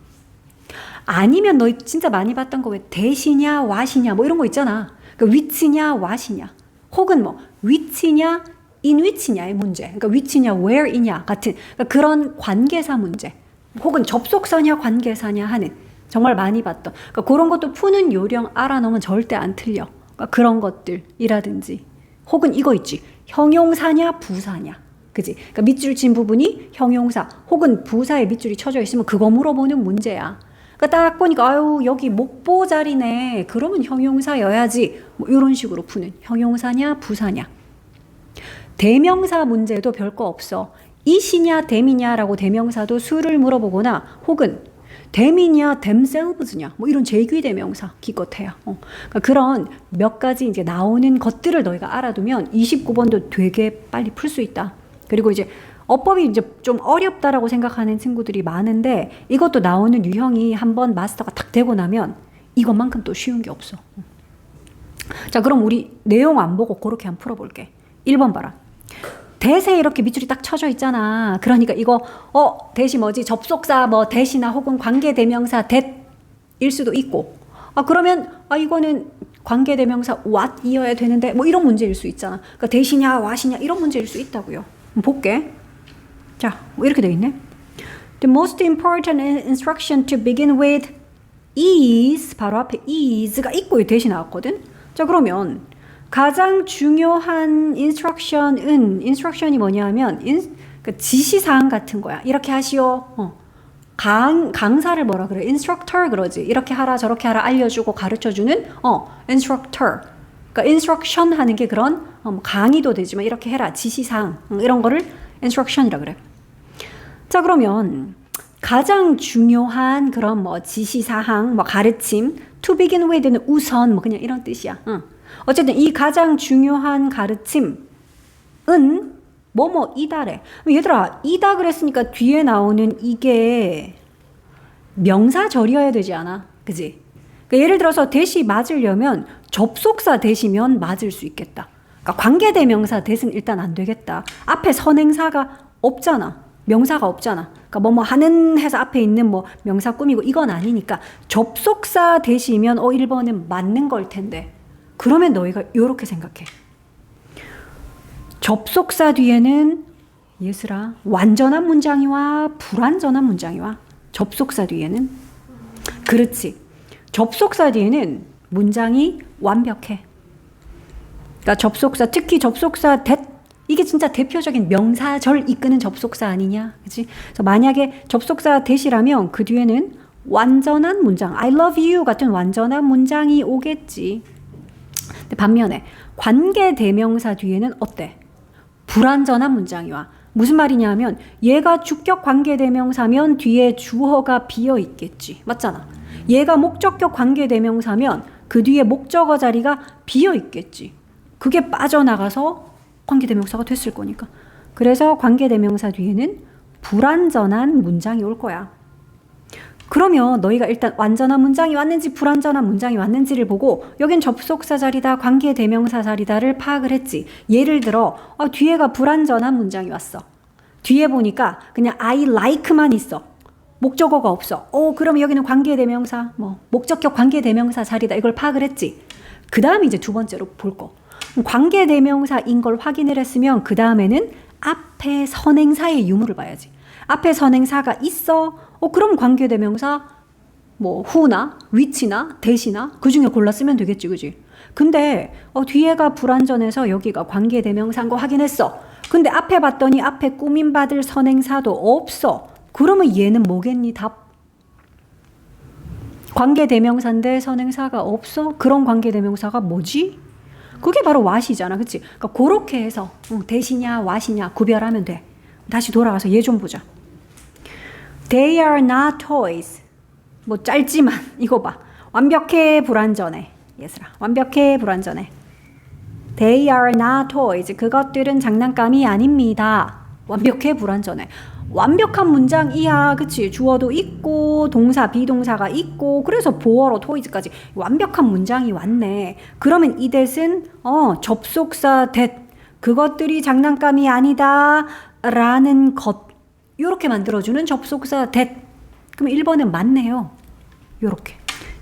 아니면 너 진짜 많이 봤던 거 왜 대시냐 와시냐 뭐 이런 거 있잖아. 그러니까 which냐 what이냐, 혹은 뭐 which냐 in which냐의 문제, 그러니까 which냐 where이냐 같은, 그러니까 그런 관계사 문제, 혹은 접속사냐 관계사냐 하는 정말 많이 봤던, 그러니까 그런 것도 푸는 요령 알아놓으면 절대 안 틀려. 그러니까 그런 것들이라든지, 혹은 이거 있지, 형용사냐 부사냐, 그지? 그러니까 밑줄 친 부분이 형용사 혹은 부사에 밑줄이 쳐져 있으면 그거 물어보는 문제야. 그러니까 딱 보니까 여기 목보 자리네. 그러면 형용사여야지. 뭐 이런 식으로 푸는, 형용사냐 부사냐. 대명사 문제도 별거 없어. 이시냐 댐이냐라고 대명사도 수를 물어보거나, 혹은 댐이냐 themselves냐 뭐 이런 제귀 대명사 기껏해야. 그러니까 그런 몇 가지 이제 나오는 것들을 너희가 알아두면 29번도 되게 빨리 풀 수 있다. 그리고 이제 어법이 이제 좀 어렵다라고 생각하는 친구들이 많은데, 이것도 나오는 유형이 한번 마스터가 딱 되고 나면 이것만큼 또 쉬운 게 없어. 자, 그럼 우리 내용 안 보고 그렇게 한번 풀어볼게. 1번 봐라. 대세 이렇게 밑줄이 딱 쳐져 있잖아. 그러니까 이거 대시 뭐지? 접속사 뭐 대시나 혹은 관계대명사 that일 수도 있고, 그러면 이거는 관계대명사 what이어야 되는데 뭐 이런 문제일 수 있잖아. 그러니까 대시냐 what이냐 이런 문제일 수 있다고요. 볼게. 자, 뭐 이렇게 돼 있네. The most important instruction to begin with is, 바로 앞에 is가 있고 대시 나왔거든. 자, 그러면 가장 중요한 instruction이 뭐냐면 그러니까 지시사항 같은 거야. 이렇게 하시오. 강사를 뭐라 그래? instructor 그러지. 이렇게 하라 저렇게 하라 알려주고 가르쳐주는 instructor. 그러니까 instruction 하는 게 그런 강의도 되지만 이렇게 해라 지시사항 이런 거를 instruction이라 그래. 자, 그러면 가장 중요한 그런 뭐 지시사항, 뭐 가르침, to begin with는 우선 뭐 그냥 이런 뜻이야. 어쨌든 이 가장 중요한 가르침은 뭐뭐이다래. 얘들아, 이다 그랬으니까 뒤에 나오는 이게 명사절이어야 되지 않아? 그지? 그러니까 예를 들어서 대시 맞으려면 접속사 대시면 맞을 수 있겠다. 그러니까 관계대명사 대신 일단 안 되겠다. 앞에 선행사가 없잖아. 명사가 없잖아. 그러니까 뭐뭐 하는 해서 앞에 있는 뭐 명사 꾸미고 이건 아니니까 접속사 대시면 1번은 맞는 걸 텐데. 그러면 너희가 요렇게 생각해. 접속사 뒤에는 예슬아 완전한 문장이와 불완전한 문장이와 접속사 뒤에는, 그렇지. 접속사 뒤에는 문장이 완벽해. 그러니까 접속사, 특히 접속사 이게 진짜 대표적인 명사절 이끄는 접속사 아니냐, 그치? 그래서 만약에 접속사 대시라면 그 뒤에는 완전한 문장, I love you 같은 완전한 문장이 오겠지. 근데 반면에 관계대명사 뒤에는 어때? 불완전한 문장이 와. 무슨 말이냐 하면 얘가 주격 관계대명사면 뒤에 주어가 비어 있겠지. 맞잖아. 얘가 목적격 관계대명사면 그 뒤에 목적어 자리가 비어 있겠지. 그게 빠져나가서 관계대명사가 됐을 거니까. 그래서 관계대명사 뒤에는 불완전한 문장이 올 거야. 그러면 너희가 일단 완전한 문장이 왔는지 불완전한 문장이 왔는지를 보고 여긴 접속사 자리다 관계대명사 자리다를 파악을 했지. 예를 들어 뒤에가 불완전한 문장이 왔어. 뒤에 보니까 그냥 I like만 있어. 목적어가 없어. 그럼 여기는 관계대명사, 뭐 목적격 관계대명사 자리다. 이걸 파악을 했지. 그 다음에 이제 두 번째로 볼 거. 관계대명사인 걸 확인을 했으면 그 다음에는 앞에 선행사의 유무를 봐야지. 앞에 선행사가 있어. 그럼 관계대명사 뭐 who나 which나 that이나 그 중에 골라 쓰면 되겠지, 그지? 근데 뒤에가 불완전해서 여기가 관계대명사인 거 확인했어. 근데 앞에 봤더니 앞에 꾸민받을 선행사도 없어. 그러면 얘는 뭐겠니? 답. 관계대명사인데 선행사가 없어? 그런 관계대명사가 뭐지? 그게 바로 what이잖아, 그치? 그러니까 그렇게 해서 that이냐 what이냐 구별하면 돼. 다시 돌아가서 얘 좀 보자. They are not toys. 뭐 짧지만 이거 봐. 완벽해 불완전해. 얘들아, 완벽해 불완전해. They are not toys. 그것들은 장난감이 아닙니다. 완벽해 불완전해. 완벽한 문장이야. 그치? 주어도 있고 동사 비동사가 있고 그래서 보어로 toys까지 완벽한 문장이 왔네. 그러면 이 that은 접속사 that 그것들이 장난감이 아니다 라는 것 요렇게 만들어주는 접속사 that. 그럼 1번은 맞네요. 요렇게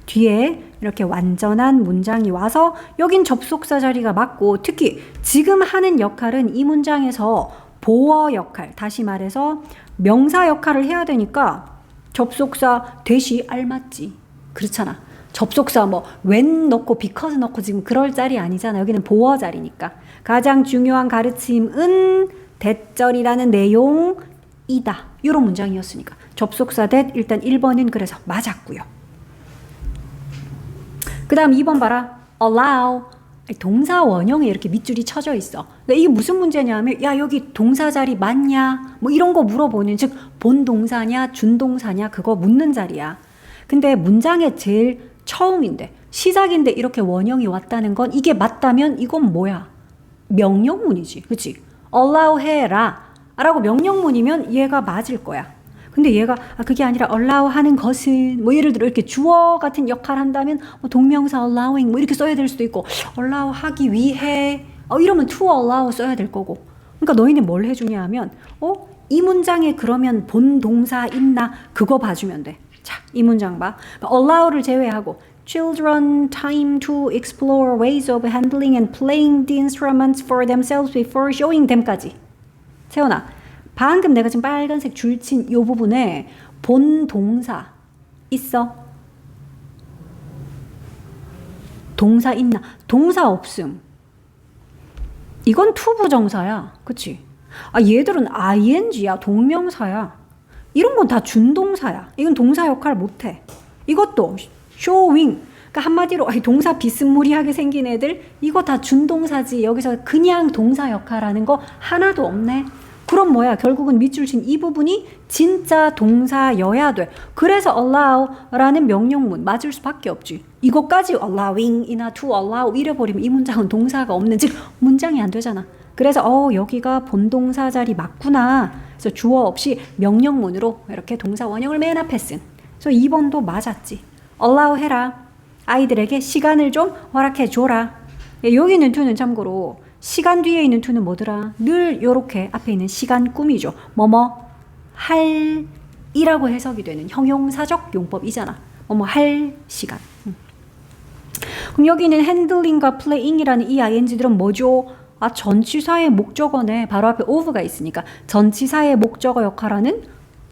뒤에 이렇게 완전한 문장이 와서 여긴 접속사 자리가 맞고 특히 지금 하는 역할은 이 문장에서 보어 역할, 다시 말해서 명사 역할을 해야 되니까 접속사 that이 알맞지. 그렇잖아. 접속사 뭐 when 넣고 because 넣고 지금 그럴 자리 아니잖아. 여기는 보어 자리니까. 가장 중요한 가르침은 that절이라는 내용이다. 이런 문장이었으니까. 접속사 that 일단 1번은 그래서 맞았고요. 그 다음 2번 봐라. allow. 동사 원형에 이렇게 밑줄이 쳐져 있어. 그러니까 이게 무슨 문제냐면 야 여기 동사 자리 맞냐? 뭐 이런 거 물어보는 즉 본동사냐 준동사냐 그거 묻는 자리야. 근데 문장의 제일 처음인데 시작인데 이렇게 원형이 왔다는 건 이게 맞다면 이건 뭐야? 명령문이지. 그치? allow 해라 라고 명령문이면 얘가 맞을 거야. 근데 얘가 그게 아니라 allow 하는 것은 뭐 예를 들어 이렇게 주어 같은 역할 한다면 뭐 동명사 allowing 뭐 이렇게 써야 될 수도 있고 allow 하기 위해 이러면 to allow 써야 될 거고. 그러니까 너희는 뭘 해주냐 하면 이 문장에 그러면 본동사 있나 그거 봐주면 돼. 자, 이 문장 봐. allow를 제외하고 children time to explore ways of handling and playing the instruments for themselves before showing them까지. 세연아, 방금 내가 지금 빨간색 줄친 이 부분에 본동사 있어? 동사 있나? 동사 없음. 이건 투부정사야. 그치? 얘들은 ing야. 동명사야. 이런 건 다 준동사야. 이건 동사 역할 못해. 이것도 showing. 그러니까 한마디로 동사 비스무리하게 생긴 애들 이거 다 준동사지. 여기서 그냥 동사 역할하는 거 하나도 없네. 그럼 뭐야? 결국은 밑줄 친 이 부분이 진짜 동사여야 돼. 그래서 allow라는 명령문 맞을 수밖에 없지. 이것까지 allowing이나 to allow 이래버리면 이 문장은 동사가 없는 즉 문장이 안 되잖아. 그래서 여기가 본동사 자리 맞구나. 그래서 주어 없이 명령문으로 이렇게 동사 원형을 맨 앞에 쓴. 그래서 2번도 맞았지. allow 해라. 아이들에게 시간을 좀 허락해 줘라. 여기 있는 to는 참고로 시간 뒤에 있는 to는 뭐더라? 늘 요렇게 앞에 있는 시간 꾸미죠. 뭐뭐 할 이라고 해석이 되는 형용사적 용법이잖아. 뭐뭐 할 시간. 그럼 여기는 handling과 playing이라는 이 ing들은 뭐죠? 전치사의 목적어네. 바로 앞에 of가 있으니까 전치사의 목적어 역할하는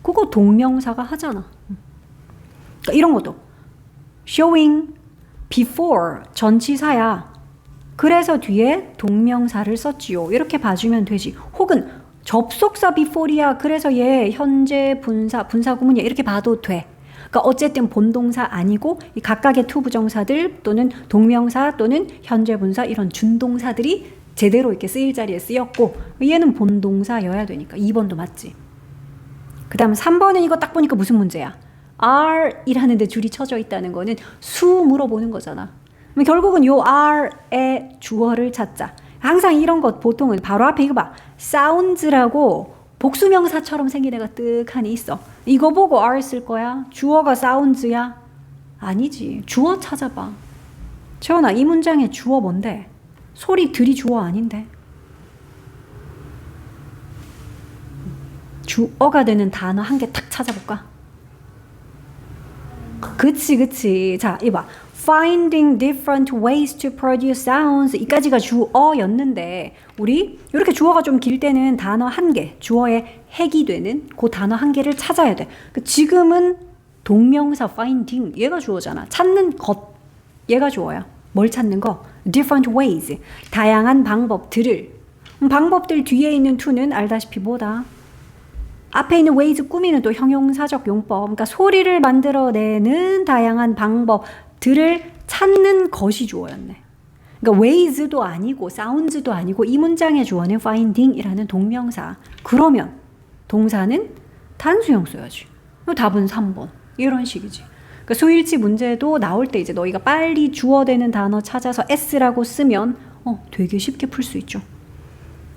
그거 동명사가 하잖아. 그러니까 이런 것도 showing before 전치사야. 그래서 뒤에 동명사를 썼지요. 이렇게 봐주면 되지. 혹은 접속사 before이야. 그래서 얘 현재 분사, 분사구문이야. 이렇게 봐도 돼. 그러니까 어쨌든 본동사 아니고 이 각각의 투부정사들 또는 동명사 또는 현재 분사 이런 준동사들이 제대로 이렇게 쓰일 자리에 쓰였고 얘는 본동사여야 되니까 2번도 맞지. 그 다음 3번은 이거 딱 보니까 무슨 문제야? R이라는 데 줄이 쳐져 있다는 거는 수 물어보는 거잖아. 결국은 요 R의 주어를 찾자. 항상 이런 것 보통은 바로 앞에 이거 봐. sounds라고 복수명사처럼 생긴 애가 뜩하니 있어. 이거 보고 R 쓸 거야? 주어가 sounds야? 아니지. 주어 찾아봐. 채원아, 이 문장의 주어 뭔데? 소리 들이 주어 아닌데? 주어가 되는 단어 한 개 탁 찾아볼까? 그치. 자, 이봐. Finding different ways to produce sounds. 이까지가 주어였는데 우리 이렇게 주어가 좀 길 때는 단어 한 개, 주어의 핵이 되는 그 단어 한 개를 찾아야 돼. 지금은 동명사 finding 얘가 주어잖아. 찾는 것 얘가 주어야. 뭘 찾는 거? different ways. 다양한 방법들을. 방법들 뒤에 있는 to는 알다시피 뭐다? 앞에 있는 ways 꾸미는 또 형용사적 용법. 그러니까 소리를 만들어내는 다양한 방법들을 찾는 것이 주어였네. 그러니까 ways도 아니고 sounds도 아니고 이 문장의 주어는 finding이라는 동명사. 그러면 동사는 단수형 써야지. 답은 3번. 이런 식이지. 그러니까 소일치 문제도 나올 때 이제 너희가 빨리 주어되는 단어 찾아서 S라고 쓰면 되게 쉽게 풀 수 있죠.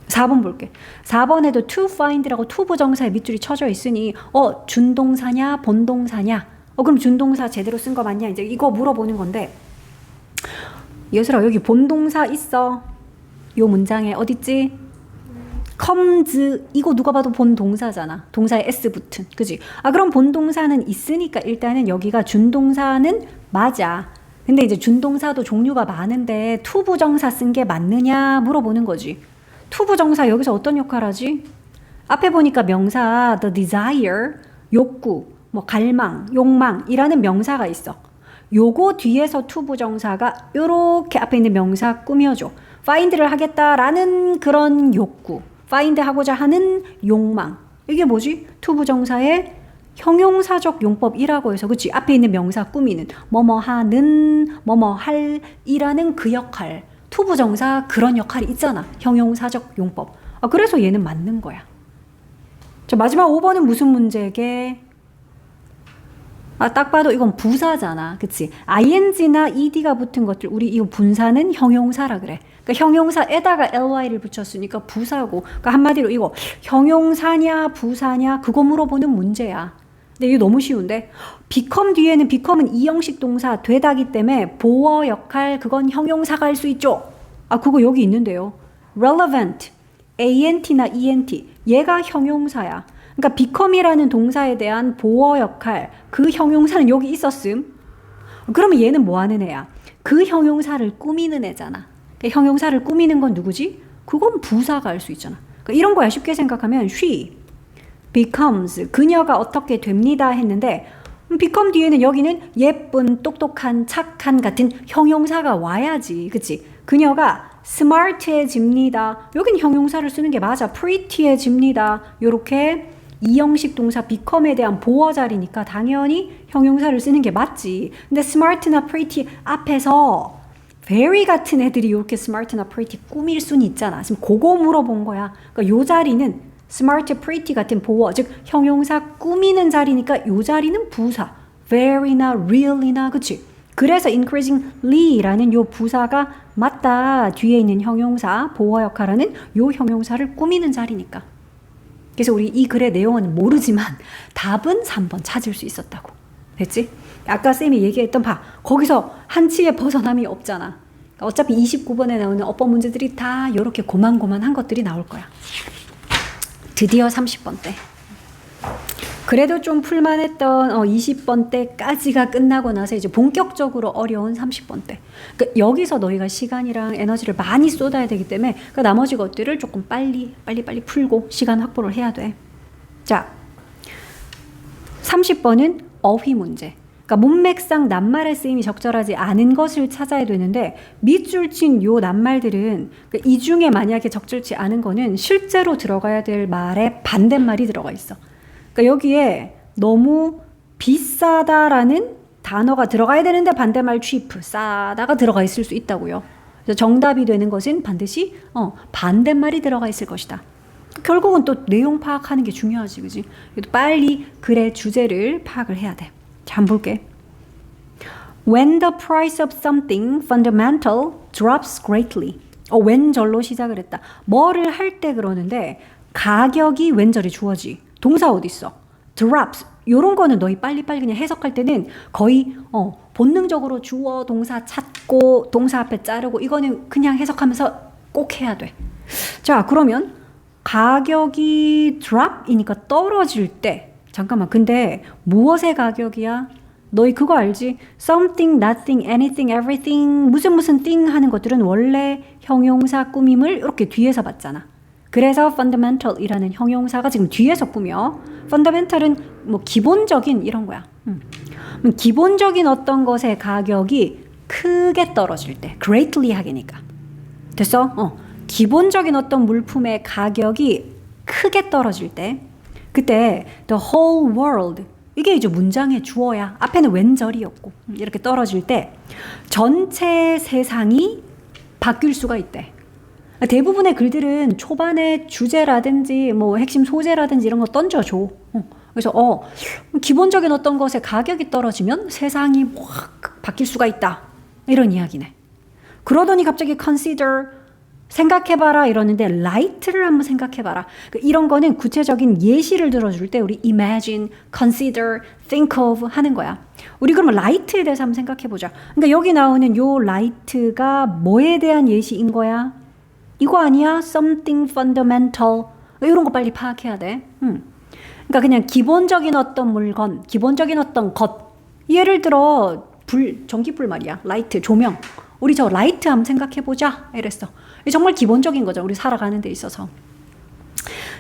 4번 볼게. 4번에도 to find라고 to 부정사의 밑줄이 쳐져 있으니 준동사냐 본동사냐? 그럼 준동사 제대로 쓴 거 맞냐? 이제 이거 물어보는 건데 예슬아 여기 본동사 있어. 요 문장에 어딨지? comes 이거 누가 봐도 본동사잖아. 동사에 s 붙은. 그지? 그럼 본동사는 있으니까 일단은 여기가 준동사는 맞아. 근데 이제 준동사도 종류가 많은데 to 부정사 쓴 게 맞느냐 물어보는 거지. to 부정사 여기서 어떤 역할 하지? 앞에 보니까 명사 the desire 욕구, 뭐 갈망, 욕망이라는 명사가 있어. 요거 뒤에서 to 부정사가 요렇게 앞에 있는 명사 꾸며줘. find를 하겠다라는 그런 욕구, find 하고자 하는 욕망. 이게 뭐지? to 부정사의 형용사적 용법이라고 해서 그치? 앞에 있는 명사 꾸미는 뭐뭐 하는, 뭐뭐 할 이라는 그 역할. to 부정사 그런 역할이 있잖아. 형용사적 용법. 그래서 얘는 맞는 거야. 자, 마지막 5번은 무슨 문제게? 딱 봐도 이건 부사잖아. 그치? ing나 ed가 붙은 것들, 우리 이거 분사는 형용사라 그래. 그러니까 형용사에다가 ly를 붙였으니까 부사고. 그러니까 한마디로 이거 형용사냐 부사냐 그거 물어보는 문제야. 근데 이거 너무 쉬운데? become 뒤에는 become은 이형식 동사 되다기 때문에 보어 역할 그건 형용사가 할 수 있죠. 그거 여기 있는데요. relevant, ant나 ent 얘가 형용사야. 그러니까 become이라는 동사에 대한 보어 역할 그 형용사는 여기 있었음. 그러면 얘는 뭐 하는 애야? 그 형용사를 꾸미는 애잖아. 그러니까 형용사를 꾸미는 건 누구지? 그건 부사가 할 수 있잖아. 그러니까 이런 거야. 쉽게 생각하면 she becomes 그녀가 어떻게 됩니다 했는데 become 뒤에는 여기는 예쁜, 똑똑한, 착한 같은 형용사가 와야지. 그치? 그녀가 smart해집니다. 여긴 형용사를 쓰는 게 맞아. pretty해집니다. 요렇게 이형식 동사 become에 대한 보어 자리니까 당연히 형용사를 쓰는 게 맞지. 근데 smart나 pretty 앞에서 very 같은 애들이 이렇게 smart나 pretty 꾸밀 수는 있잖아. 지금 그거 물어본 거야. 그러니까 요 자리는 smart, pretty 같은 보어, 즉 형용사 꾸미는 자리니까 요 자리는 부사. very나 really나 그치? 그래서 increasingly라는 요 부사가 맞다. 뒤에 있는 형용사, 보어 역할하는 요 형용사를 꾸미는 자리니까. 그래서 우리 이 글의 내용은 모르지만 답은 3번 찾을 수 있었다고. 됐지? 아까 쌤이 얘기했던 거기서 한치의 벗어남이 없잖아. 어차피 29번에 나오는 어법 문제들이 다 이렇게 고만고만한 것들이 나올 거야. 드디어 30번 때. 그래도 좀 풀만했던 20번 때까지가 끝나고 나서 이제 본격적으로 어려운 30번 때. 그러니까 여기서 너희가 시간이랑 에너지를 많이 쏟아야 되기 때문에 그 나머지 것들을 조금 빨리 풀고 시간 확보를 해야 돼. 자, 30번은 어휘 문제. 그러니까 문맥상 낱말의 쓰임이 적절하지 않은 것을 찾아야 되는데 밑줄 친 요 낱말들은 그러니까 이 중에 만약에 적절치 않은 거는 실제로 들어가야 될 말의 반대말이 들어가 있어. 그러니까 여기에 너무 비싸다라는 단어가 들어가야 되는데 반대말 cheap, 싸다가 들어가 있을 수 있다고요. 그래서 정답이 되는 것은 반드시 반대말이 들어가 있을 것이다. 결국은 또 내용 파악하는 게 중요하지, 그지? 빨리 글의 주제를 파악을 해야 돼. 자, 한번 볼게. When the price of something fundamental drops greatly. 왼절로 시작을 했다. 뭐를 할 때 그러는데 가격이 왼절이 주어지. 동사 어디 있어? drops. 요런 거는 너희 빨리빨리 그냥 해석할 때는 거의 본능적으로 주어 동사 찾고 동사 앞에 자르고 이거는 그냥 해석하면서 꼭 해야 돼. 자, 그러면 가격이 drop이니까 떨어질 때 잠깐만 근데 무엇의 가격이야? 너희 그거 알지? something, nothing, anything, everything 무슨 thing 하는 것들은 원래 형용사 꾸밈을 이렇게 뒤에서 봤잖아. 그래서 fundamental이라는 형용사가 지금 뒤에서 꾸며 fundamental은 뭐 기본적인 이런 거야. 기본적인 어떤 것의 가격이 크게 떨어질 때 greatly 하기니까 됐어? 기본적인 어떤 물품의 가격이 크게 떨어질 때 그때 the whole world 이게 이제 문장의 주어야. 앞에는 왼절이었고 이렇게 떨어질 때 전체 세상이 바뀔 수가 있대. 대부분의 글들은 초반에 주제라든지 뭐 핵심 소재라든지 이런 거 던져줘. 그래서 기본적인 어떤 것의 가격이 떨어지면 세상이 확 바뀔 수가 있다. 이런 이야기네. 그러더니 갑자기 consider, 생각해봐라 이러는데 light를 한번 생각해봐라. 이런 거는 구체적인 예시를 들어줄 때 우리 imagine, consider, think of 하는 거야. 우리 그러면 light에 대해서 한번 생각해보자. 그러니까 여기 나오는 요 light가 뭐에 대한 예시인 거야? 이거 아니야? something fundamental. 이런 거 빨리 파악해야 돼. 그러니까 그냥 기본적인 어떤 물건, 기본적인 어떤 것. 예를 들어 전기불 말이야. 라이트, 조명. 우리 저 라이트 한번 생각해보자. 이랬어. 정말 기본적인 거죠. 우리 살아가는 데 있어서.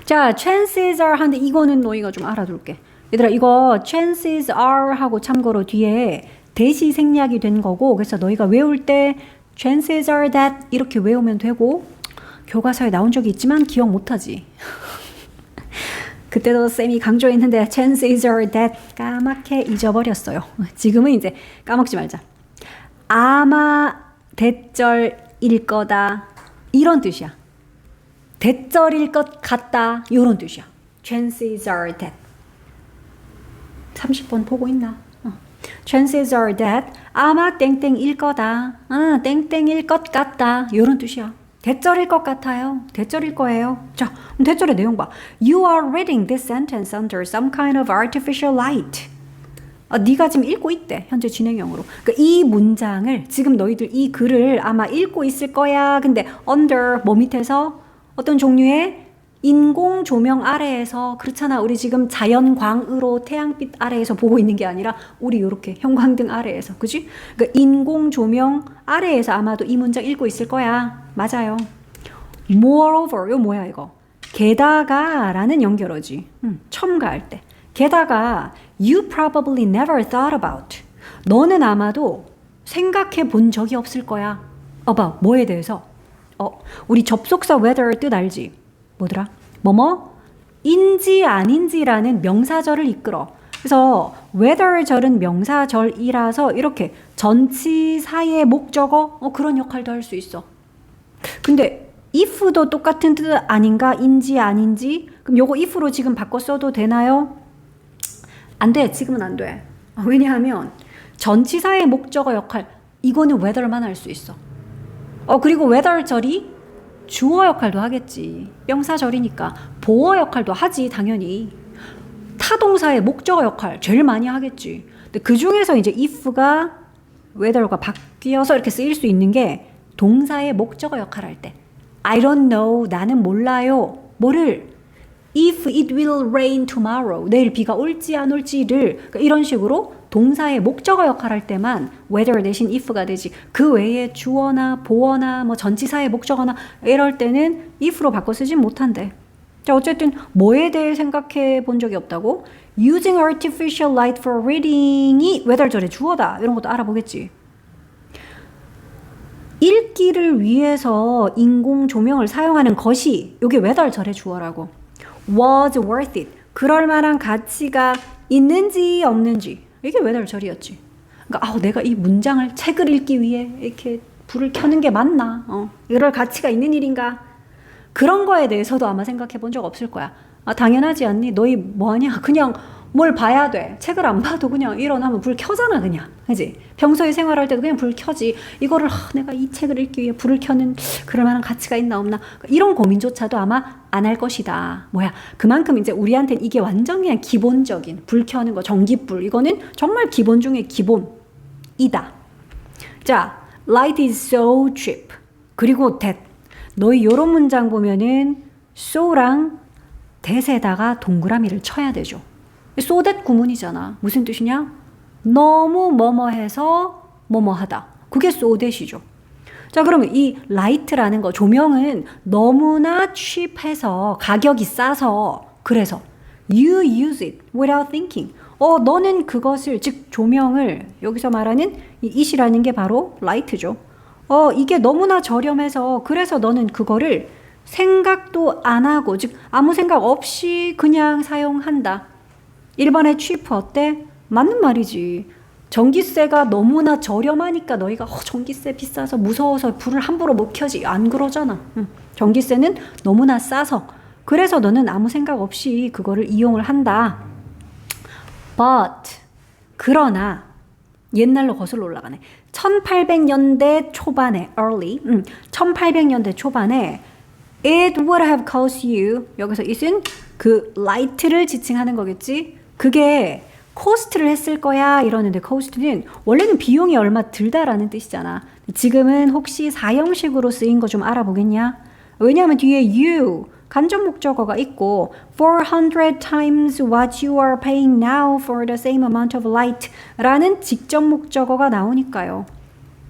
자, chances are 하는데 이거는 너희가 좀 알아둘게. 얘들아, 이거 chances are 하고 참고로 뒤에 대시 생략이 된 거고, 그래서 너희가 외울 때 chances are that 이렇게 외우면 되고, 교과서에 나온 적이 있지만 기억 못하지. 그때도 쌤이 강조했는데 chances are that 까맣게 잊어버렸어요. 지금은 이제 까먹지 말자. 아마 대절일 거다. 이런 뜻이야. 대절일 것 같다. 이런 뜻이야. chances are that. 30번 보고 있나? chances are that 아마 땡땡일 거다. 땡땡일 것 같다. 이런 뜻이야. 대절일 것 같아요. 대절일 거예요. 자, 대절의 내용 봐. You are reading this sentence under some kind of artificial light. 네가 지금 읽고 있대. 현재 진행형으로. 그러니까 이 문장을 지금 너희들 이 글을 아마 읽고 있을 거야. 근데 under 뭐 밑에서 어떤 종류의 인공 조명 아래에서 그렇잖아. 우리 지금 자연광으로 태양빛 아래에서 보고 있는 게 아니라 우리 이렇게 형광등 아래에서. 그지? 그러니까 인공 조명 아래에서 아마도 이 문장 읽고 있을 거야. 맞아요. Moreover. 이거 뭐야 이거? 게다가 라는 연결어지. 첨가할 때. 게다가 you probably never thought about. 너는 아마도 생각해 본 적이 없을 거야. about 뭐에 대해서? 우리 접속사 whether 뜻 알지? 뭐더라? 인지 아닌지라는 명사절을 이끌어. 그래서 whether절은 명사절이라서 이렇게 전치사의 목적어 그런 역할도 할 수 있어. 근데 if도 똑같은 뜻 아닌가? 인지 아닌지? 그럼 요거 if로 지금 바꿔 써도 되나요? 안 돼. 지금은 안 돼. 왜냐하면 전치사의 목적어 역할 이거는 whether만 할 수 있어. 그리고 whether절이 주어 역할도 하겠지. 명사절이니까 보어 역할도 하지 당연히. 타동사의 목적어 역할 제일 많이 하겠지. 근데 그 중에서 이제 if가 whether가 바뀌어서 이렇게 쓰일 수 있는 게 동사의 목적어 역할 할 때. I don't know. 나는 몰라요. 뭐를? If it will rain tomorrow. 내일 비가 올지 안 올지를. 그러니까 이런 식으로 동사의 목적어 역할 할 때만 whether 대신 if가 되지. 그 외에 주어나 보어나 뭐 전치사의 목적어나 이럴 때는 if로 바꿔 쓰진 못한대. 자, 어쨌든 뭐에 대해 생각해 본 적이 없다고? Using artificial light for reading이 whether절의 주어다. 이런 것도 알아보겠지. 읽기를 위해서 인공 조명을 사용하는 것이 이게 whether절의 주어라고. Was worth it. 그럴 만한 가치가 있는지 없는지. 이게 whether절이었지. 그러니까 내가 이 문장을 책을 읽기 위해 이렇게 불을 켜는 게 맞나? 이럴 가치가 있는 일인가? 그런 거에 대해서도 아마 생각해 본 적 없을 거야. 당연하지 않니? 너희 뭐하냐? 그냥 뭘 봐야 돼. 책을 안 봐도 그냥 일어나면 불 켜잖아 그냥. 그지? 평소에 생활할 때도 그냥 불 켜지. 이거를 내가 이 책을 읽기 위해 불을 켜는 그럴 만한 가치가 있나 없나. 이런 고민조차도 아마 안 할 것이다. 그만큼 이제 우리한테는 이게 완전 그냥 기본적인 불 켜는 거, 전기불. 이거는 정말 기본 중에 기본이다. 자, light is so cheap. 그리고 that. 너희 요런 문장 보면은 so랑 that에다가 동그라미를 쳐야 되죠. so that 구문이잖아. 무슨 뜻이냐? 너무 뭐뭐해서 뭐뭐하다. 그게 so that이죠. 자, 그러면 이 light라는 거, 조명은 너무나 cheap해서 가격이 싸서 그래서 you use it without thinking. 너는 그것을, 즉 조명을 여기서 말하는 이 it이라는 게 바로 light죠. 이게 너무나 저렴해서 그래서 너는 그거를 생각도 안 하고, 즉 아무 생각 없이 그냥 사용한다. 1번의 cheap 어때? 맞는 말이지. 전기세가 너무나 저렴하니까 너희가 전기세 비싸서 무서워서 불을 함부로 못 켜지. 안 그러잖아. 전기세는 너무나 싸서 그래서 너는 아무 생각 없이 그거를 이용을 한다. But 그러나 옛날로 거슬러 올라가네. 1800년대 초반에 early 1800년대 초반에 it would have cost you 여기서 it은 그 light를 지칭하는 거겠지. 그게 cost를 했을 거야 이러는데 cost는 원래는 비용이 얼마 들다라는 뜻이잖아. 지금은 혹시 사형식으로 쓰인 거 좀 알아보겠냐? 왜냐하면 뒤에 you 간접 목적어가 있고 400 times what you are paying now for the same amount of light 라는 직접 목적어가 나오니까요.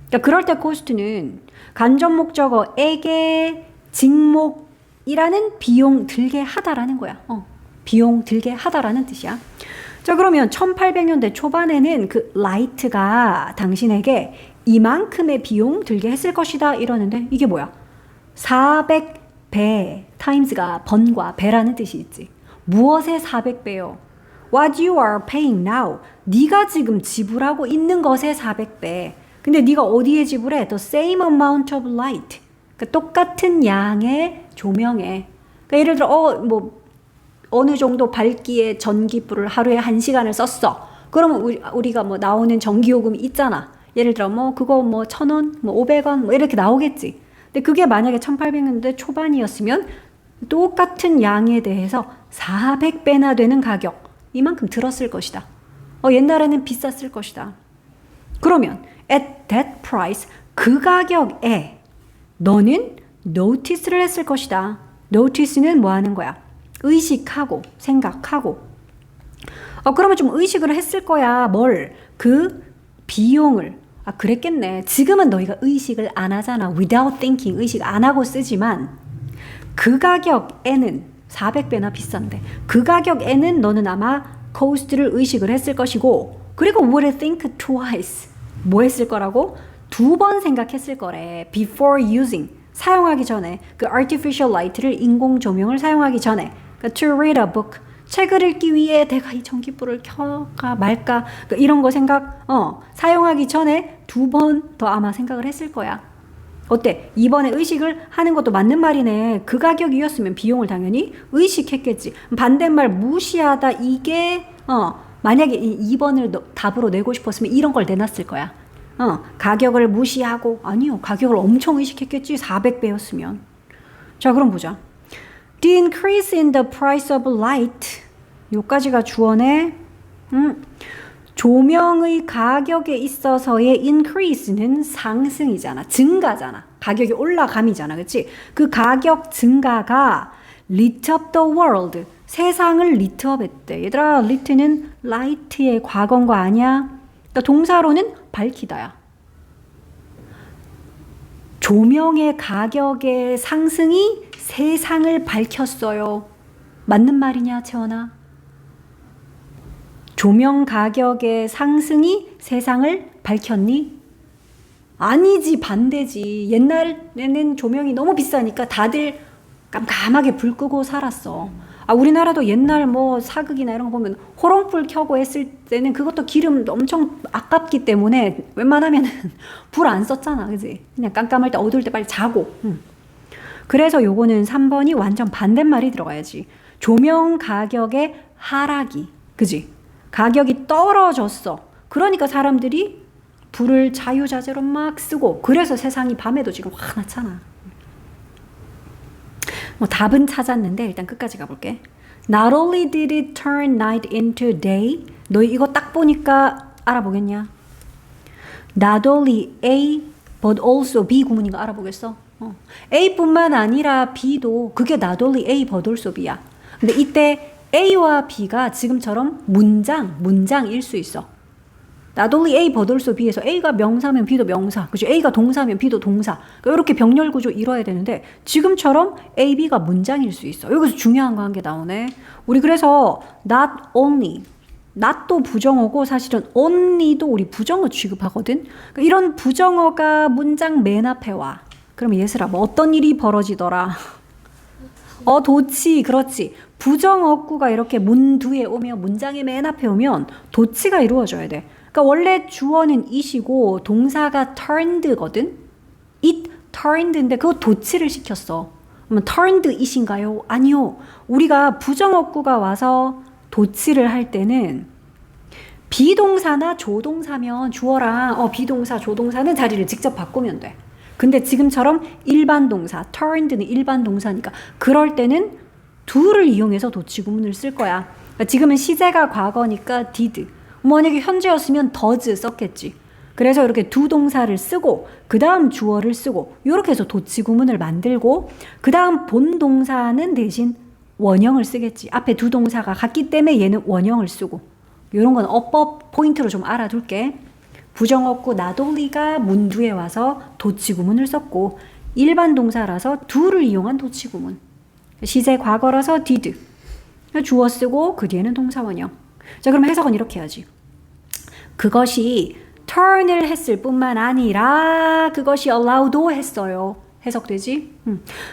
그러니까 그럴 때 cost는 간접 목적어에게 직목이라는 비용 들게 하다라는 거야. 비용 들게 하다라는 뜻이야. 자, 그러면 1800년대 초반에는 그 light가 당신에게 이만큼의 비용 들게 했을 것이다 이러는데 이게 뭐야? 400배 times가 번과 배라는 뜻이 있지. 무엇의 400배요? What you are paying now. 네가 지금 지불하고 있는 것의 400배. 근데 네가 어디에 지불해? The same amount of light. 그러니까 똑같은 양의 조명에. 그러니까 예를 들어 어느 정도 밝기의 전기불을 하루에 1시간을 썼어. 그러면 우리가 뭐 나오는 전기요금이 있잖아. 예를 들어 그거 1,000원, 500원 이렇게 나오겠지. 근데 그게 만약에 1800년대 초반이었으면 똑같은 양에 대해서 400배나 되는 가격 이만큼 들었을 것이다. 옛날에는 비쌌을 것이다. 그러면 at that price 그 가격에 너는 notice를 했을 것이다. notice는 뭐 하는 거야? 의식하고 생각하고 그러면 좀 의식을 했을 거야. 뭘? 그 비용을. 그랬겠네. 지금은 너희가 의식을 안 하잖아. without thinking 의식 안 하고 쓰지만 그 가격에는 400배나 비싼데 그 가격에는 너는 아마 cost를 의식을 했을 것이고 그리고 would think twice 뭐 했을 거라고? 2번 생각했을 거래. before using 사용하기 전에 그 artificial light를 인공 조명을 사용하기 전에 그러니까 to read a book 책을 읽기 위해 내가 이 전기불을 켜가 말까 그러니까 이런 거 생각 사용하기 전에 2번 더 아마 생각을 했을 거야. 어때? 이번에 의식을 하는 것도 맞는 말이네. 그 가격이었으면 비용을 당연히 의식했겠지. 반대말 무시하다 이게 만약에 이 2번을 답으로 내고 싶었으면 이런 걸 내놨을 거야. 가격을 무시하고 아니요. 가격을 엄청 의식했겠지. 400배였으면. 자, 그럼 보자. The increase in the price of light. 요까지가 주어네. 조명의 가격에 있어서의 increase는 상승이잖아. 증가잖아. 가격이 올라감이잖아. 그치? 그 가격 증가가 lit up the world. 세상을 lit up 했대. 얘들아, lit는 light의 과거인 거 아니야? 그러니까 동사로는 밝히다야. 조명의 가격의 상승이 세상을 밝혔어요. 맞는 말이냐, 채원아? 조명 가격의 상승이 세상을 밝혔니? 아니지, 반대지. 옛날에는 조명이 너무 비싸니까 다들 깜깜하게 불 끄고 살았어. 우리나라도 옛날 사극이나 이런 거 보면 호롱불 켜고 했을 때는 그것도 기름 엄청 아깝기 때문에 웬만하면 불 안 썼잖아. 그지? 그냥 깜깜할 때 어두울 때 빨리 자고. 그래서 요거는 3번이 완전 반대말이 들어가야지. 조명 가격의 하락이. 그지? 가격이 떨어졌어. 그러니까 사람들이 불을 자유자재로 막 쓰고 그래서 세상이 밤에도 지금 화나잖아. 답은 찾았는데 일단 끝까지 가볼게. Not only did it turn night into day. 너 이거 딱 보니까 알아보겠냐? Not only A but also B 구문인 거 알아보겠어? A뿐만 아니라 B도 그게 not only A but also B야. 근데 이때 A와 B가 지금처럼 문장일 수 있어. Not only A but also B에서 A가 명사면 B도 명사, 그죠? A가 동사면 B도 동사. 그러니까 이렇게 병렬 구조 이뤄야 되는데 지금처럼 A, B가 문장일 수 있어. 여기서 중요한 거 한 개 나오네. 우리 그래서 not only, not도 부정어고 사실은 only도 우리 부정어 취급하거든. 그러니까 이런 부정어가 문장 맨 앞에 와. 그러면 예슬아, 어떤 일이 벌어지더라? 도치, 그렇지. 부정어구가 이렇게 문 뒤에 오면 문장의 맨 앞에 오면 도치가 이루어져야 돼. 그러니까 원래 주어는 it이고 동사가 turned거든. it turned인데 그거 도치를 시켰어. 그러면 turned it인가요? 아니요. 우리가 부정어구가 와서 도치를 할 때는 비동사나 조동사면 주어랑 비동사, 조동사는 자리를 직접 바꾸면 돼. 근데 지금처럼 일반 동사, turned는 일반 동사니까 그럴 때는 do를 이용해서 도치구문을 쓸 거야. 그러니까 지금은 시제가 과거니까 did. 만약에 현재였으면 does 썼겠지. 그래서 이렇게 두 동사를 쓰고 그 다음 주어를 쓰고 이렇게 해서 도치구문을 만들고 그 다음 본 동사는 대신 원형을 쓰겠지. 앞에 두 동사가 같기 때문에 얘는 원형을 쓰고 이런 건 어법 포인트로 좀 알아둘게. 부정어구 나돌리가 문두에 와서 도치구문을 썼고 일반 동사라서 do를 이용한 도치구문. 시제 과거라서 did. 주어 쓰고 그 뒤에는 동사 원형. 자, 그럼 해석은 이렇게 해야지. 그것이 turn을 했을 뿐만 아니라 그것이 allow도 했어요. 해석되지?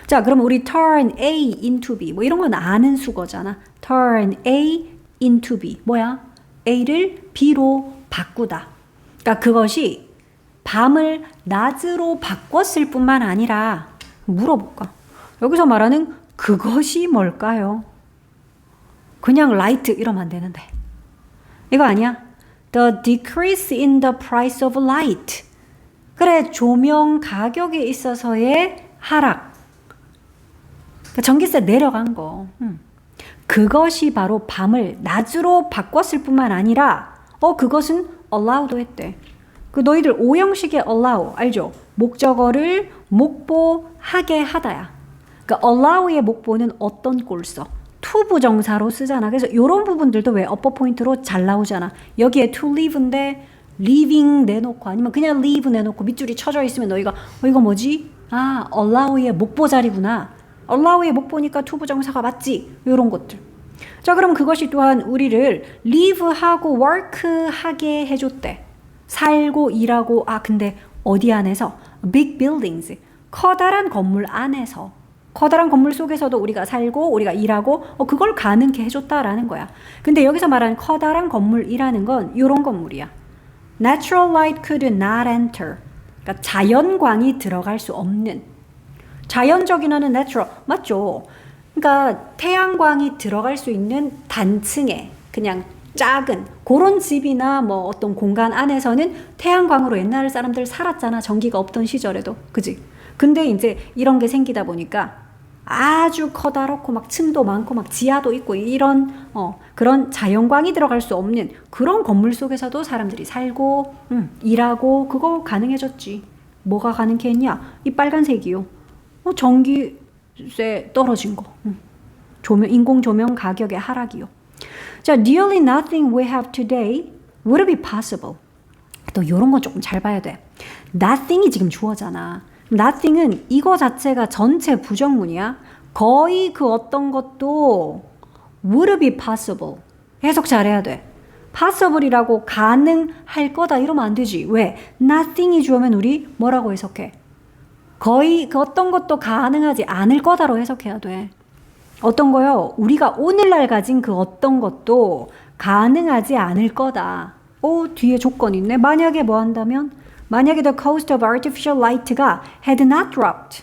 자, 그럼 우리 turn A into B 뭐 이런 건 아는 수거잖아. turn A into B 뭐야? A를 B로 바꾸다. 그러니까 그것이 밤을 낮으로 바꿨을 뿐만 아니라 물어볼까? 여기서 말하는 그것이 뭘까요? 그냥 light 이러면 안 되는데. 이거 아니야? The decrease in the price of light. 그래, 조명 가격에 있어서의 하락. 그러니까 전기세 내려간 거. 그것이 바로 밤을 낮으로 바꿨을 뿐만 아니라 그것은 allow도 했대. 그 너희들 오형식의 allow 알죠? 목적어를 목보하게 하다야. 그러니까 allow의 목보는 어떤 꼴 써? to 부정사로 쓰잖아. 그래서 이런 부분들도 왜 어법 포인트로 잘 나오잖아. 여기에 to live인데 living 내놓고 아니면 그냥 live 내놓고 밑줄이 쳐져 있으면 너희가 이거 뭐지? 아, allow의 목보 자리구나. allow의 목보니까 to 부정사가 맞지? 이런 것들. 자, 그럼 그것이 또한 우리를 live하고 work하게 해줬대. 살고 일하고 근데 어디 안에서? big buildings. 커다란 건물 안에서. 커다란 건물 속에서도 우리가 살고 우리가 일하고 그걸 가능케 해줬다라는 거야. 근데 여기서 말하는 커다란 건물이라는 건 이런 건물이야. Natural light could not enter. 그러니까 자연광이 들어갈 수 없는. 자연적이라는 natural 맞죠? 그러니까 태양광이 들어갈 수 있는 단층에 그냥 작은 그런 집이나 뭐 어떤 공간 안에서는 태양광으로 옛날 사람들 살았잖아. 전기가 없던 시절에도. 그지? 근데 이제 이런 게 생기다 보니까 아주 커다랗고 막 층도 많고 막 지하도 있고 이런 그런 자연광이 들어갈 수 없는 그런 건물 속에서도 사람들이 살고 일하고 가능해졌지. 뭐가 가능케 했냐? 이 빨간색이요. 전기세 떨어진 거. 인공 조명 가격의 하락이요. 자, nearly nothing we have today would be possible. 또 이런 건 조금 잘 봐야 돼. nothing이 지금 주어잖아. nothing은 이거 자체가 전체 부정문이야. 거의 그 어떤 것도 would be possible. 해석 잘해야 돼. possible이라고 가능할 거다 이러면 안 되지. 왜? nothing이 주어면 우리 뭐라고 해석해? 거의 그 어떤 것도 가능하지 않을 거다로 해석해야 돼. 어떤 거요? 우리가 오늘날 가진 그 어떤 것도 가능하지 않을 거다. 뒤에 조건 있네. 만약에 뭐 한다면? 만약에 the cost of artificial light가 had not dropped.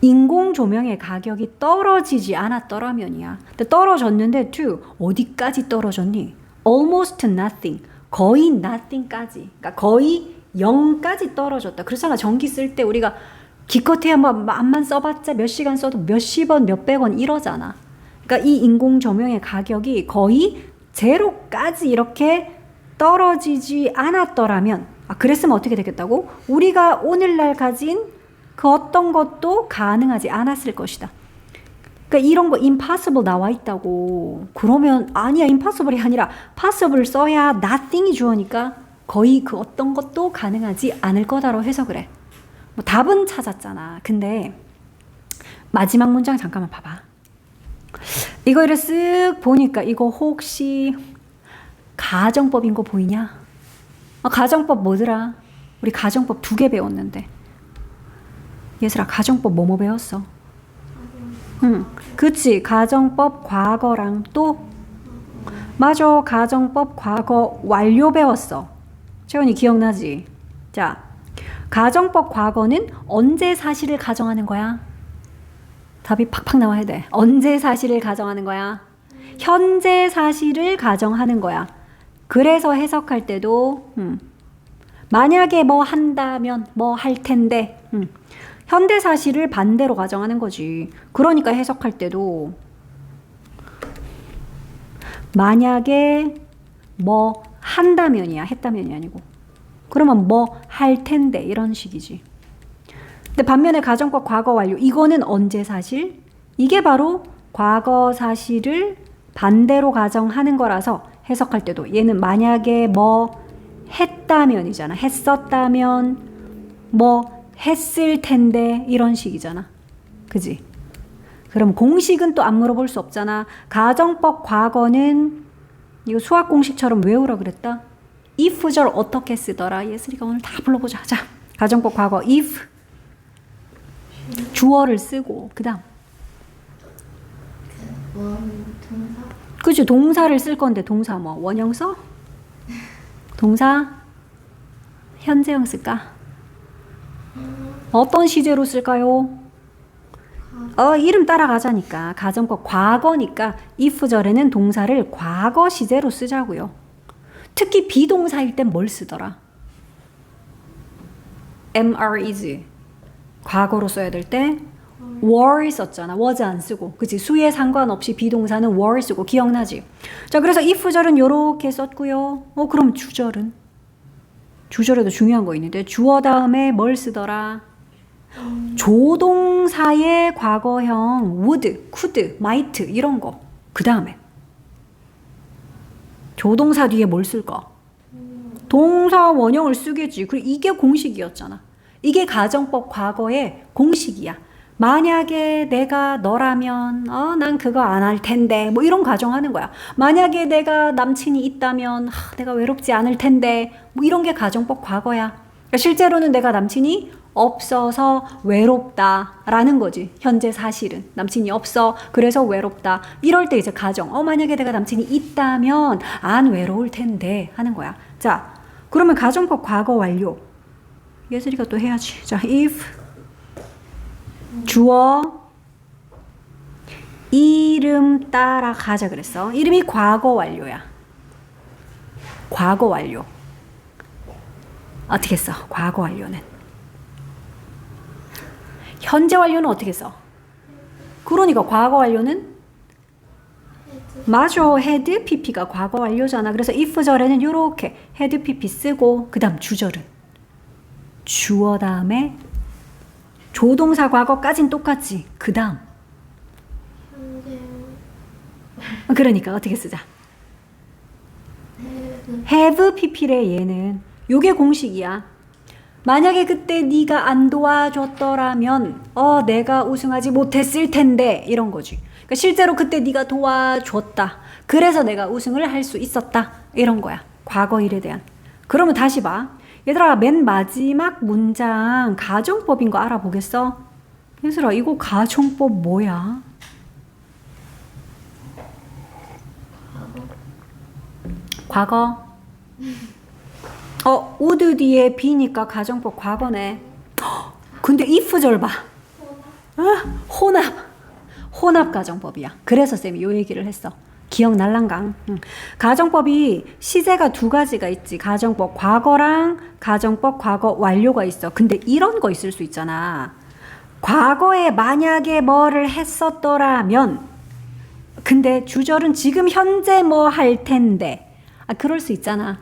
인공 조명의 가격이 떨어지지 않았더라면이야. 근데 떨어졌는데 to 어디까지 떨어졌니? almost nothing. 거의 nothing까지. 그러니까 거의 0까지 떨어졌다. 그렇잖아. 전기 쓸 때 우리가 기껏해야 뭐 암만 써봤자 몇 시간 써도 몇십 원, 몇백 원 이러잖아. 그러니까 이 인공 조명의 가격이 거의 제로까지 이렇게 떨어지지 않았더라면 그랬으면 어떻게 되겠다고? 우리가 오늘날 가진 그 어떤 것도 가능하지 않았을 것이다. 그러니까 이런 거 impossible 나와 있다고. 그러면 아니야, impossible이 아니라 possible 써야 nothing이 주어니까 거의 그 어떤 것도 가능하지 않을 거다로 해석을 해. 뭐 답은 찾았잖아. 근데 마지막 문장 잠깐만 봐봐. 이거를 쓱 보니까 이거 혹시 가정법인 거 보이냐? 가정법 뭐더라? 우리 가정법 2개 배웠는데. 예슬아, 가정법 뭐뭐 배웠어? 그치. 가정법 과거랑 또 맞아. 가정법 과거 완료 배웠어. 채원이 기억나지? 자, 가정법 과거는 언제 사실을 가정하는 거야? 답이 팍팍 나와야 돼. 언제 사실을 가정하는 거야? 현재 사실을 가정하는 거야. 그래서 해석할 때도 만약에 뭐 한다면 뭐 할 텐데 현대사실을 반대로 가정하는 거지. 그러니까 해석할 때도 만약에 뭐 한다면이야. 했다면이 아니고. 그러면 뭐 할 텐데 이런 식이지. 근데 반면에 가정법 과거 완료 이거는 언제 사실? 이게 바로 과거 사실을 반대로 가정하는 거라서 해석할 때도 얘는 만약에 뭐 했다면이잖아. 했었다면 뭐 했을 텐데 이런 식이잖아. 그지? 그럼 공식은 또 안 물어볼 수 없잖아. 가정법 과거는 이거 수학 공식처럼 외우라 그랬다. if절 어떻게 쓰더라? 예슬이가 오늘 다 불러보자. 자, 가정법 과거 if 주어를 쓰고 그 다음 동사. 그치 동사를 쓸 건데 동사 뭐 원형 써? 동사 현재형 쓸까? 어떤 시제로 쓸까요? 이름 따라가자니까 가정법 과거니까 if절에는 동사를 과거 시제로 쓰자고요. 특히 비동사일 땐 뭘 쓰더라? am, are, is 과거로 써야 될 때 were 썼잖아. was 안 쓰고 그치 수에 상관없이 비동사는 were 쓰고 기억나지? 자 그래서 if절은 요렇게 썼고요. 그럼 주절은? 주절에도 중요한 거 있는데 주어 다음에 뭘 쓰더라? 조동사의 과거형 would, could, might 이런 거. 그 다음에 조동사 뒤에 뭘 쓸까? 동사 원형을 쓰겠지. 그리고 이게 공식이었잖아. 이게 가정법 과거의 공식이야. 만약에 내가 너라면 난 그거 안 할 텐데 뭐 이런 가정하는 거야. 만약에 내가 남친이 있다면 내가 외롭지 않을 텐데 뭐 이런 게 가정법 과거야. 그러니까 실제로는 내가 남친이 없어서 외롭다라는 거지. 현재 사실은 남친이 없어 그래서 외롭다. 이럴 때 이제 가정 만약에 내가 남친이 있다면 안 외로울 텐데 하는 거야. 자 그러면 가정법 과거 완료 예슬이가 또 해야지. 자 if 주어 이름 따라가자 그랬어. 이름이 과거 완료야. 과거 완료 어떻게 써? 과거 완료는 현재 완료는 어떻게 써? 그러니까 과거 완료는 맞아. had pp가 과거 완료잖아. 그래서 if절에는 이렇게 had pp 쓰고 그 다음 주절은 주어 다음에 조동사 과거까진 똑같지. 그 다음 현재. 그러니까 어떻게 쓰자? have pp래 얘는. 요게 공식이야. 만약에 그때 네가 안 도와줬더라면 내가 우승하지 못했을 텐데 이런 거지. 그러니까 실제로 그때 네가 도와줬다. 그래서 내가 우승을 할 수 있었다. 이런 거야. 과거 일에 대한. 그러면 다시 봐. 얘들아 맨 마지막 문장 가정법인 거 알아보겠어? 얘들아 이거 가정법 뭐야? 과거. would 뒤에 be니까 가정법 과거네. 근데 if절 봐. 혼합 가정법이야. 그래서 쌤이 요 얘기를 했어. 기억날랑강. 가정법이 시제가 두 가지가 있지. 가정법 과거랑 가정법 과거 완료가 있어. 근데 이런 거 있을 수 있잖아. 과거에 만약에 뭐를 했었더라면 근데 주절은 지금 현재 뭐 할 텐데 그럴 수 있잖아.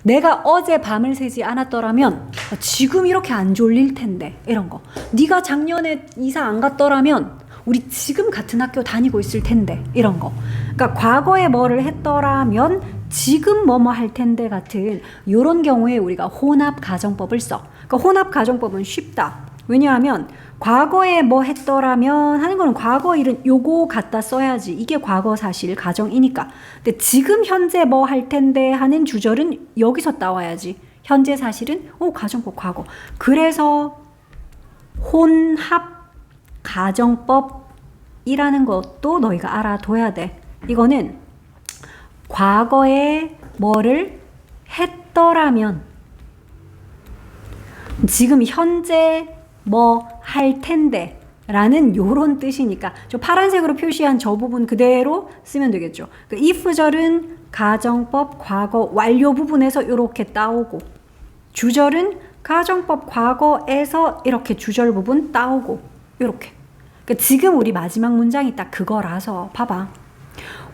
내가 어제 밤을 새지 않았더라면 지금 이렇게 안 졸릴 텐데 이런 거. 네가 작년에 이사 안 갔더라면 우리 지금 같은 학교 다니고 있을 텐데 이런 거. 그러니까 과거에 뭐를 했더라면 지금 뭐뭐 할 텐데 같은 이런 경우에 우리가 혼합 가정법을 써. 그러니까 혼합 가정법은 쉽다. 왜냐하면 과거에 뭐 했더라면 하는 거는 과거 일은 요거 갖다 써야지. 이게 과거 사실 가정이니까. 근데 지금 현재 뭐 할 텐데 하는 주절은 여기서 따와야지. 현재 사실은 가정법 과거. 그래서 혼합 가정법이라는 것도 너희가 알아둬야 돼. 이거는 과거에 뭐를 했더라면 지금 현재 뭐 할 텐데 라는 요런 뜻이니까 저 파란색으로 표시한 저 부분 그대로 쓰면 되겠죠. 그 if절은 가정법 과거 완료 부분에서 이렇게 따오고, 주절은 가정법 과거에서 이렇게 주절 부분 따오고, 이렇게. 그러니까 지금 우리 마지막 문장이 딱 그거라서 봐봐.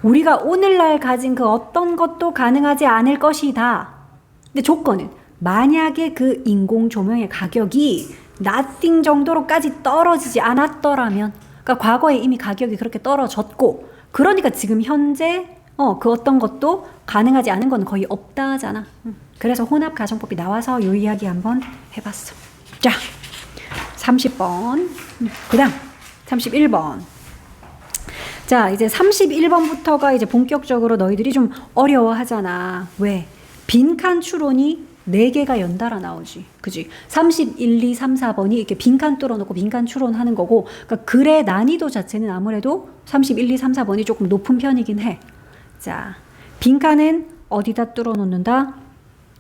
우리가 오늘날 가진 그 어떤 것도 가능하지 않을 것이다. 근데 조건은 만약에 그 인공 조명의 가격이 nothing 정도로까지 떨어지지 않았더라면, 그러니까 과거에 이미 가격이 그렇게 떨어졌고, 그러니까 지금 현재 그 어떤 것도 가능하지 않은 건 거의 없다잖아. 그래서 혼합 가정법이 나와서 이 이야기 한번 해봤어. 자, 30번. 그 다음 31번. 자, 이제 31번부터가 이제 본격적으로 너희들이 좀 어려워하잖아. 왜? 빈칸 추론이 4개가 연달아 나오지. 그지? 31, 2, 3, 4번이 이렇게 빈칸 뚫어놓고 빈칸 추론하는 거고, 그러니까 글의 난이도 자체는 아무래도 31, 2, 3, 4번이 조금 높은 편이긴 해. 자, 빈칸은 어디다 뚫어놓는다?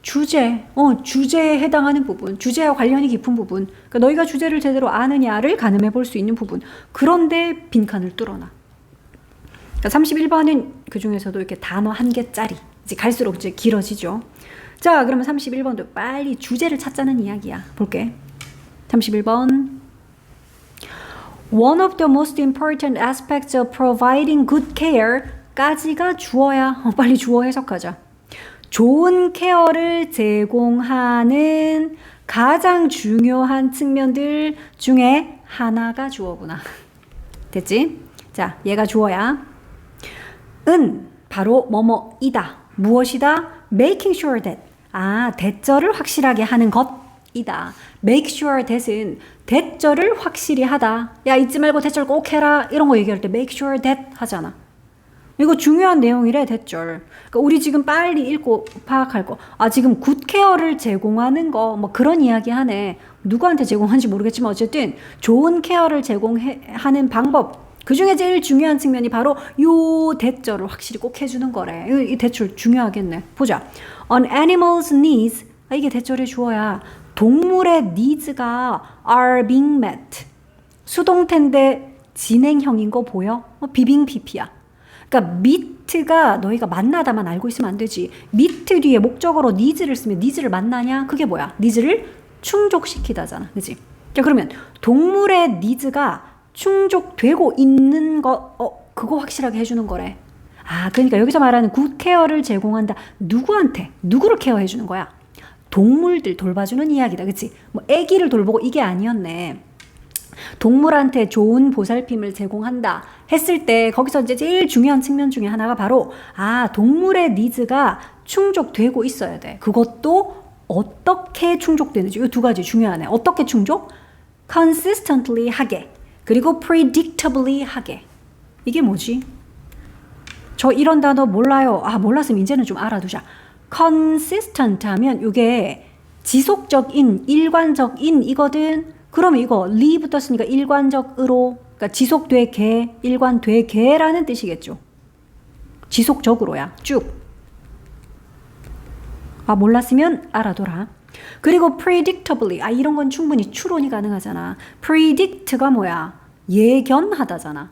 주제. 주제에 해당하는 부분. 주제와 관련이 깊은 부분. 그러니까 너희가 주제를 제대로 아느냐를 가늠해 볼 수 있는 부분. 그런데 빈칸을 뚫어놔. 그러니까 31번은 그 중에서도 이렇게 단어 1개짜리. 이제 갈수록 이제 길어지죠. 자, 그러면 31번도 빨리 주제를 찾자는 이야기야. 볼게. 31번. One of the most important aspects of providing good care 까지가 주어야. 빨리 주어 해석하자. 좋은 케어를 제공하는 가장 중요한 측면들 중에 하나가 주어구나. 됐지? 자, 얘가 주어야. 은 바로 뭐뭐이다. 무엇이다? Making sure that. 대절을 확실하게 하는 것이다. Make sure that은 대절을 확실히 하다. 야, 잊지 말고 대절 꼭 해라. 이런 거 얘기할 때 make sure that 하잖아. 이거 중요한 내용이래, 대절. 그러니까 우리 지금 빨리 읽고 파악할 거. 지금 굿케어를 제공하는 거, 뭐 그런 이야기 하네. 누구한테 제공하는지 모르겠지만 어쨌든 좋은 케어를 제공하는 방법. 그 중에 제일 중요한 측면이 바로 요 대절을 확실히 꼭 해주는 거래. 이 대절 중요하겠네. 보자. On animals' needs. 이게 대절의 주어야. 동물의 needs가 are being met. 수동태인데 진행형인 거 보여? 비빙 PP야. 그러니까 meet가 너희가 만나다만 알고 있으면 안 되지. meet 뒤에 목적어로 needs를 쓰면 needs를 만나냐? 그게 뭐야? needs를 충족시키다잖아. 그치? 자, 그러면 동물의 needs가 충족되고 있는 거, 그거 확실하게 해주는 거래. 그러니까 여기서 말하는 굿 케어를 제공한다. 누구한테? 누구를 케어해주는 거야? 동물들 돌봐주는 이야기다. 그치? 뭐 애기를 돌보고 이게 아니었네. 동물한테 좋은 보살핌을 제공한다 했을 때 거기서 이제 제일 중요한 측면 중에 하나가 바로 동물의 니즈가 충족되고 있어야 돼. 그것도 어떻게 충족되는지 이 2가지 중요하네. 어떻게 충족? consistently 하게. 그리고 predictably 하게. 이게 뭐지? 저 이런 단어 몰라요. 몰랐으면 이제는 좀 알아두자. consistent 하면 이게 지속적인, 일관적인 이거든. 그러면 이거 리 붙었으니까 일관적으로, 그러니까 지속되게, 일관되게라는 뜻이겠죠. 지속적으로야. 쭉. 몰랐으면 알아둬라. 그리고 predictably. 이런 건 충분히 추론이 가능하잖아. predict가 뭐야? 예견하다잖아.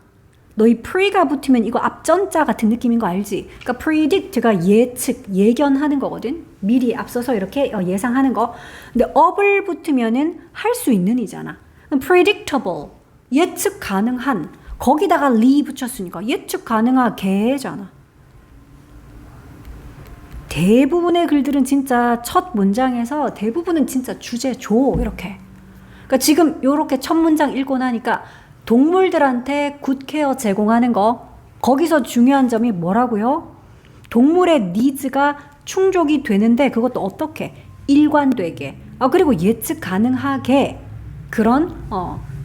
너희 pre가 붙으면 이거 앞전자 같은 느낌인 거 알지? 그러니까 predict가 예측, 예견하는 거거든. 미리 앞서서 이렇게 예상하는 거. 근데 of을 붙으면은 할 수 있는 이잖아. predictable, 예측 가능한. 거기다가 리 붙였으니까 예측 가능하게잖아. 대부분의 글들은 진짜 첫 문장에서 대부분은 진짜 주제 줘 이렇게. 그러니까 지금 이렇게 첫 문장 읽고 나니까 동물들한테 굿케어 제공하는 거, 거기서 중요한 점이 뭐라고요? 동물의 니즈가 충족이 되는데 그것도 어떻게? 일관되게. 그리고 예측 가능하게 그런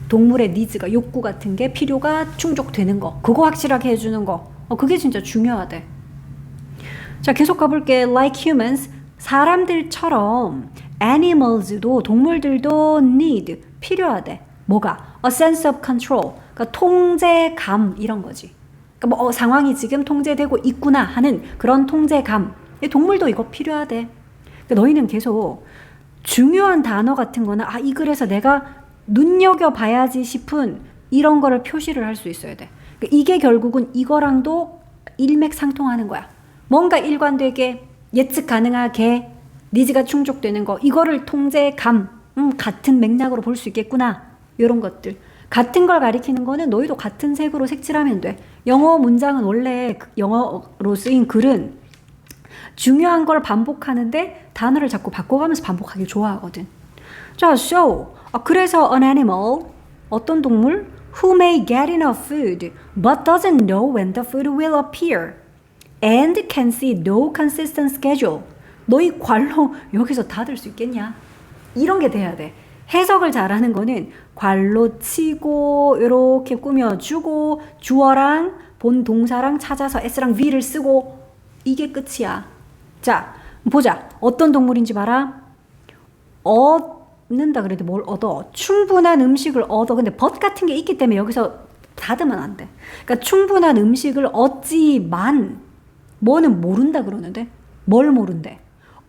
동물의 니즈가, 욕구 같은 게 필요가 충족되는 거, 그거 확실하게 해주는 거. 그게 진짜 중요하대. 자, 계속 가볼게. Like humans, 사람들처럼 animals도, 동물들도 need, 필요하대. 뭐가? A sense of control, 그러니까 통제감 이런 거지. 그러니까 상황이 지금 통제되고 있구나 하는 그런 통제감. 동물도 이거 필요하대. 그러니까 너희는 계속 중요한 단어 같은 거나 이 글에서 내가 눈여겨봐야지 싶은 이런 거를 표시를 할 수 있어야 돼. 그러니까 이게 결국은 이거랑도 일맥상통하는 거야. 뭔가 일관되게 예측 가능하게 니즈가 충족되는 거, 이거를 통제감, 같은 맥락으로 볼 수 있겠구나. 이런 것들. 같은 걸 가리키는 거는 너희도 같은 색으로 색칠하면 돼. 영어 문장은 원래 영어로 쓰인 글은 중요한 걸 반복하는데 단어를 자꾸 바꿔가면서 반복하길 좋아하거든. 자, so 그래서 an animal, 어떤 동물? Who may get enough food but doesn't know when the food will appear and can see no consistent schedule. 너희 괄호 여기서 닫을 수 있겠냐? 이런 게 돼야 돼. 해석을 잘하는 거는 괄호 치고 이렇게 꾸며주고 주어랑 본 동사랑 찾아서 S랑 V를 쓰고 이게 끝이야. 자, 보자. 어떤 동물인지 봐라. 얻는다 그래도 뭘 얻어? 충분한 음식을 얻어. 근데 벗 같은 게 있기 때문에 여기서 닫으면 안 돼. 그러니까 충분한 음식을 얻지만 뭐는 모른다 그러는데 뭘 모른대?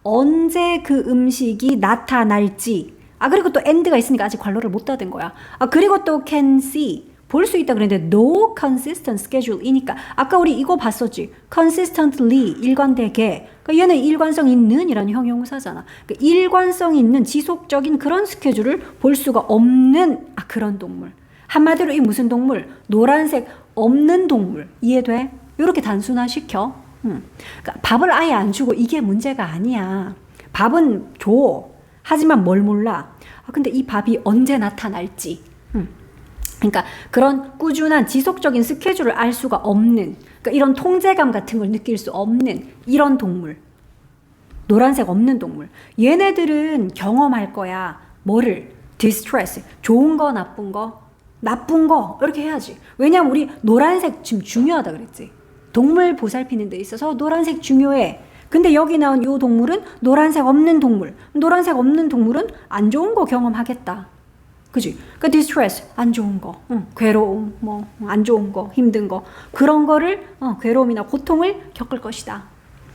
언제 그 음식이 나타날지. 그리고 또 and가 있으니까 아직 괄호를 못 닫은 거야. 그리고 또 can see, 볼 수 있다 그랬는데 no consistent schedule이니까 아까 우리 이거 봤었지. consistently, 일관되게. 그러니까 얘는 일관성 있는 이라는 형용사잖아. 그러니까 일관성 있는 지속적인 그런 스케줄을 볼 수가 없는 그런 동물. 한마디로 이 무슨 동물? 노란색 없는 동물. 이해돼? 이렇게 단순화시켜. 그러니까 밥을 아예 안 주고 이게 문제가 아니야. 밥은 줘. 하지만 뭘 몰라. 근데 이 밥이 언제 나타날지. 그러니까 그런 꾸준한 지속적인 스케줄을 알 수가 없는, 그러니까 이런 통제감 같은 걸 느낄 수 없는 이런 동물. 노란색 없는 동물. 얘네들은 경험할 거야. 뭐를? distress. 좋은 거, 나쁜 거? 나쁜 거. 이렇게 해야지. 왜냐면 우리 노란색 지금 중요하다 그랬지. 동물 보살피는 데 있어서 노란색 중요해. 근데 여기 나온 이 동물은 노란색 없는 동물. 노란색 없는 동물은 안 좋은 거 경험하겠다. 그지? 그러니까 distress, 안 좋은 거, 괴로움, 뭐 안 좋은 거, 힘든 거, 그런 거를 괴로움이나 고통을 겪을 것이다.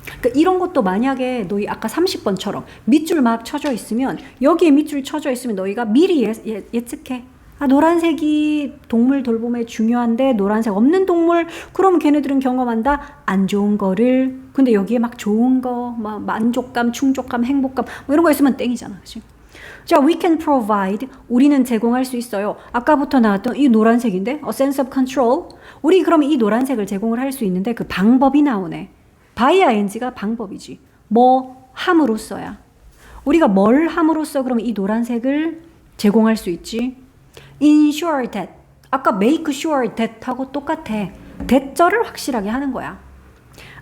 그러니까 이런 것도 만약에 너희 아까 30번처럼 밑줄 막 쳐져 있으면, 여기에 밑줄 쳐져 있으면 너희가 미리 예측해. 노란색이 동물 돌봄에 중요한데 노란색 없는 동물, 그럼 걔네들은 경험한다 안 좋은 거를. 근데 여기에 막 좋은 거, 막 만족감, 충족감, 행복감 뭐 이런 거 있으면 땡이잖아. 그치? 자, we can provide, 우리는 제공할 수 있어요. 아까부터 나왔던 이 노란색인데 a sense of control. 우리 그러면 이 노란색을 제공을 할 수 있는데 그 방법이 나오네. by ing가 방법이지. 뭐 함으로써야. 우리가 뭘 함으로써 그러면 이 노란색을 제공할 수 있지? ensure that. 아까 make sure that 하고 똑같아. 대절을 확실하게 하는 거야.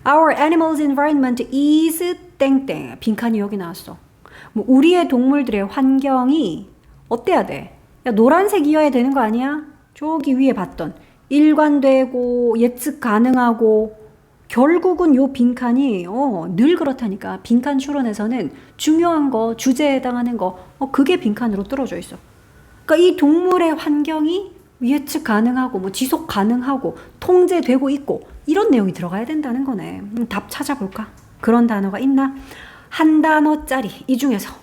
Our animal's environment is 땡땡. 빈칸이 여기 나왔어. 뭐 우리의 동물들의 환경이 어때야 돼? 야, 노란색이어야 되는 거 아니야? 저기 위에 봤던 일관되고 예측 가능하고. 결국은 요 빈칸이 늘 그렇다니까. 빈칸 추론에서는 중요한 거, 주제에 해당하는 거 그게 빈칸으로 뚫어져 있어. 그러니까 이 동물의 환경이 예측 가능하고 뭐 지속 가능하고 통제되고 있고 이런 내용이 들어가야 된다는 거네. 답 찾아볼까? 그런 단어가 있나? 한 단어짜리 이 중에서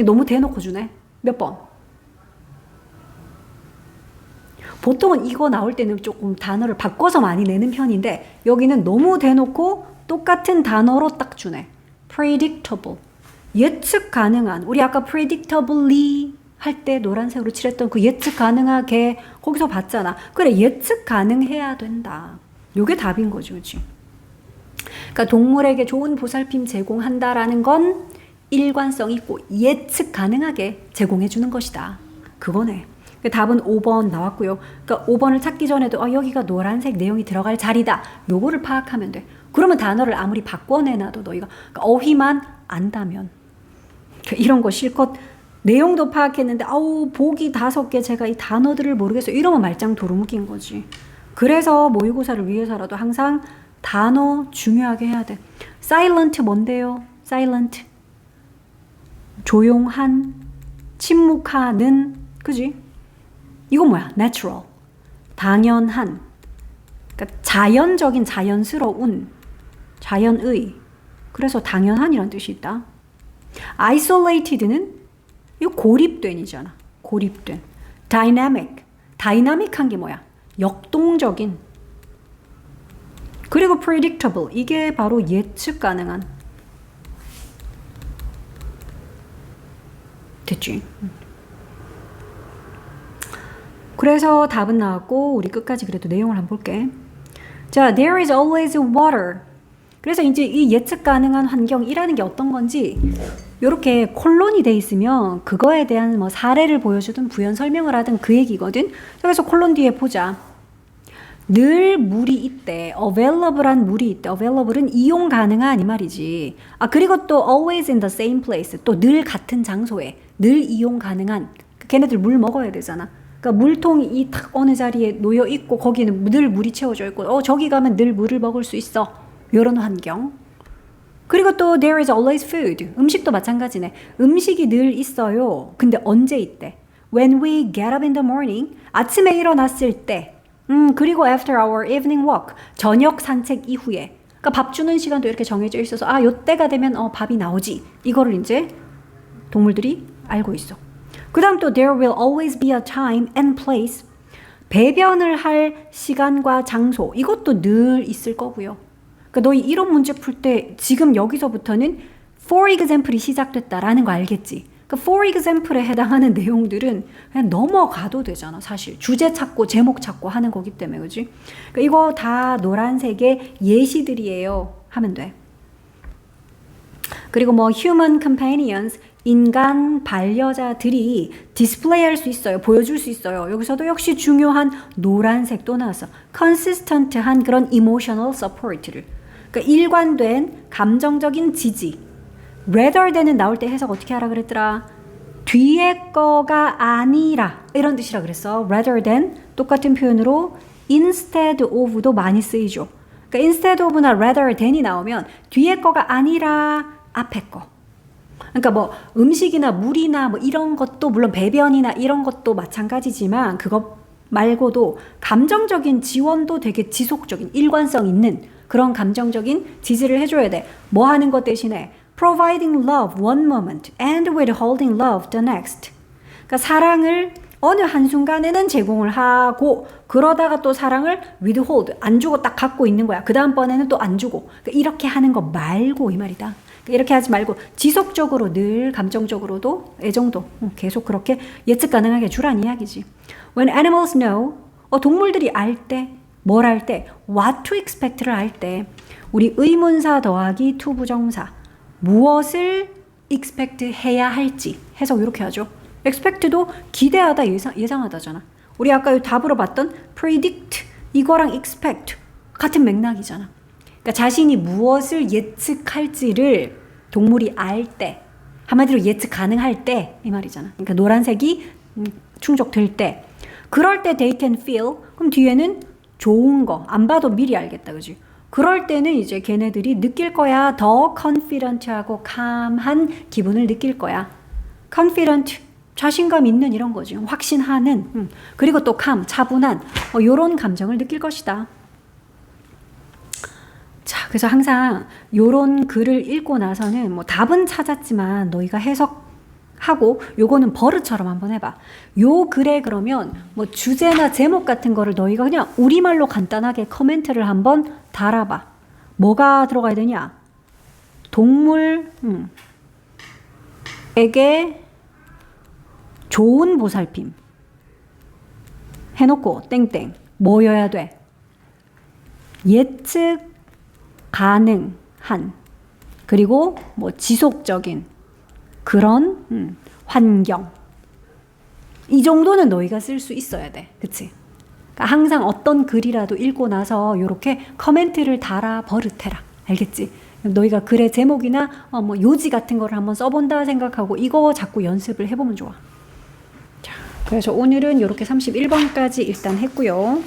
너무 대놓고 주네. 몇 번? 보통은 이거 나올 때는 조금 단어를 바꿔서 많이 내는 편인데 여기는 너무 대놓고 똑같은 단어로 딱 주네. predictable. 예측 가능한. 우리 아까 predictably 할 때 노란색으로 칠했던 그 예측 가능하게 거기서 봤잖아. 그래, 예측 가능해야 된다. 요게 답인 거지, 그치? 그러니까 동물에게 좋은 보살핌 제공한다라는 건 일관성 있고 예측 가능하게 제공해 주는 것이다. 그거네. 답은 5번 나왔고요. 그러니까 5번을 찾기 전에도 여기가 노란색 내용이 들어갈 자리다. 요거를 파악하면 돼. 그러면 단어를 아무리 바꿔내놔도 너희가 그러니까 어휘만 안다면 이런 거 실컷 내용도 파악했는데 보기 5개 제가 이 단어들을 모르겠어요. 이러면 말짱 도루묵인 거지. 그래서 모의고사를 위해서라도 항상 단어 중요하게 해야 돼. silent 뭔데요? silent. 조용한, 침묵하는, 그지? 이건 뭐야? natural. 당연한. 그러니까 자연적인, 자연스러운, 자연의. 그래서 당연한이란 뜻이 있다. isolated는 이거 고립된이잖아. 고립된. dynamic. 다이나믹한 게 뭐야? 역동적인. 그리고 predictable. 이게 바로 예측 가능한. 됐지? 그래서 답은 나왔고 우리 끝까지 그래도 내용을 한번 볼게. 자, there is always water. 그래서 이제 이 예측 가능한 환경이라는 게 어떤 건지 이렇게 콜론이 돼 있으면 그거에 대한 뭐 사례를 보여주든 부연 설명을 하든 그 얘기거든. 그래서 콜론 뒤에 보자. 늘 물이 있대. available한 물이 있대. available은 이용 가능한 이 말이지. 아, 그리고 또 always in the same place. 또 늘 같은 장소에 늘 이용 가능한. 걔네들 물 먹어야 되잖아. 그러니까 물통이 이 딱 어느 자리에 놓여 있고 거기는 늘 물이 채워져 있고 저기 가면 늘 물을 먹을 수 있어. 이런 환경. 그리고 또 there is always food. 음식도 마찬가지네. 음식이 늘 있어요. 근데 언제 있대? When we get up in the morning. 아침에 일어났을 때. 그리고 after our evening walk. 저녁 산책 이후에. 그러니까 밥 주는 시간도 이렇게 정해져 있어서 아, 요때가 되면 밥이 나오지. 이거를 이제 동물들이 알고 있어. 그 다음 또 there will always be a time and place. 배변을 할 시간과 장소. 이것도 늘 있을 거고요. 그러니까 너희 이런 문제 풀 때 지금 여기서부터는 for example이 시작됐다라는 거 알겠지? 그 for example에 해당하는 내용들은 그냥 넘어가도 되잖아, 사실. 주제 찾고 제목 찾고 하는 거기 때문에, 그지? 그러니까 이거 다 노란색의 예시들이에요. 하면 돼. 그리고 뭐 human companions, 인간 반려자들이 디스플레이 할 수 있어요. 보여줄 수 있어요. 여기서도 역시 중요한 노란색 또 나왔어. consistent한 그런 emotional support를. 그러니까 일관된 감정적인 지지. rather than은 나올 때 해석 어떻게 하라 그랬더라? 뒤에 거가 아니라 이런 뜻이라 그랬어. rather than 똑같은 표현으로 instead of도 많이 쓰이죠. 그러니까 instead of나 rather than이 나오면 뒤에 거가 아니라 앞에 거. 그러니까 뭐 음식이나 물이나 뭐 이런 것도 물론 배변이나 이런 것도 마찬가지지만 그것 말고도 감정적인 지원도 되게 지속적인 일관성 있는 그런 감정적인 지지를 해줘야 돼. 뭐 하는 것 대신에 providing love one moment and withholding love the next. 그러니까 사랑을 어느 한순간에는 제공을 하고 그러다가 또 사랑을 withhold 안 주고 딱 갖고 있는 거야. 그 다음번에는 또 안 주고. 그러니까 이렇게 하는 거 말고 이 말이다. 이렇게 하지 말고 지속적으로 늘 감정적으로도 애정도 계속 그렇게 예측 가능하게 주란 이야기지. When animals know, 동물들이 알 때, 뭘 할 때, what to expect를 할 때 우리 의문사 더하기 to 부정사 무엇을 expect 해야 할지 해석 이렇게 하죠. expect도 기대하다 예상하다잖아. 우리 아까 이 답으로 봤던 predict 이거랑 expect 같은 맥락이잖아. 그러니까 자신이 무엇을 예측할지를 동물이 알 때, 한마디로 예측 가능할 때 이 말이잖아. 그러니까 노란색이 충족될 때, 그럴 때 they can feel. 그럼 뒤에는 좋은 거, 안 봐도 미리 알겠다, 그지? 그럴 때는 이제 걔네들이 느낄 거야. 더 confident하고 calm한 기분을 느낄 거야. confident, 자신감 있는 이런 거지. 확신하는. 그리고 또 calm, 차분한 요런 감정을 느낄 것이다. 자, 그래서 항상 요런 글을 읽고 나서는 뭐 답은 찾았지만 너희가 해석하고 요거는 버릇처럼 한번 해봐. 요 글에 그러면 뭐 주제나 제목 같은 거를 너희가 그냥 우리말로 간단하게 코멘트를 한번 달아봐. 뭐가 들어가야 되냐? 동물에게 좋은 보살핌 해놓고 땡땡 뭐여야 돼? 예측 가능한 그리고 뭐 지속적인 그런 환경 이 정도는 너희가 쓸 수 있어야 돼. 그치? 그러니까 항상 어떤 글이라도 읽고 나서 이렇게 코멘트를 달아 버릇해라. 알겠지? 너희가 글의 제목이나 뭐 요지 같은 거를 한번 써본다 생각하고 이거 자꾸 연습을 해보면 좋아. 자, 그래서 오늘은 이렇게 31번까지 일단 했고요.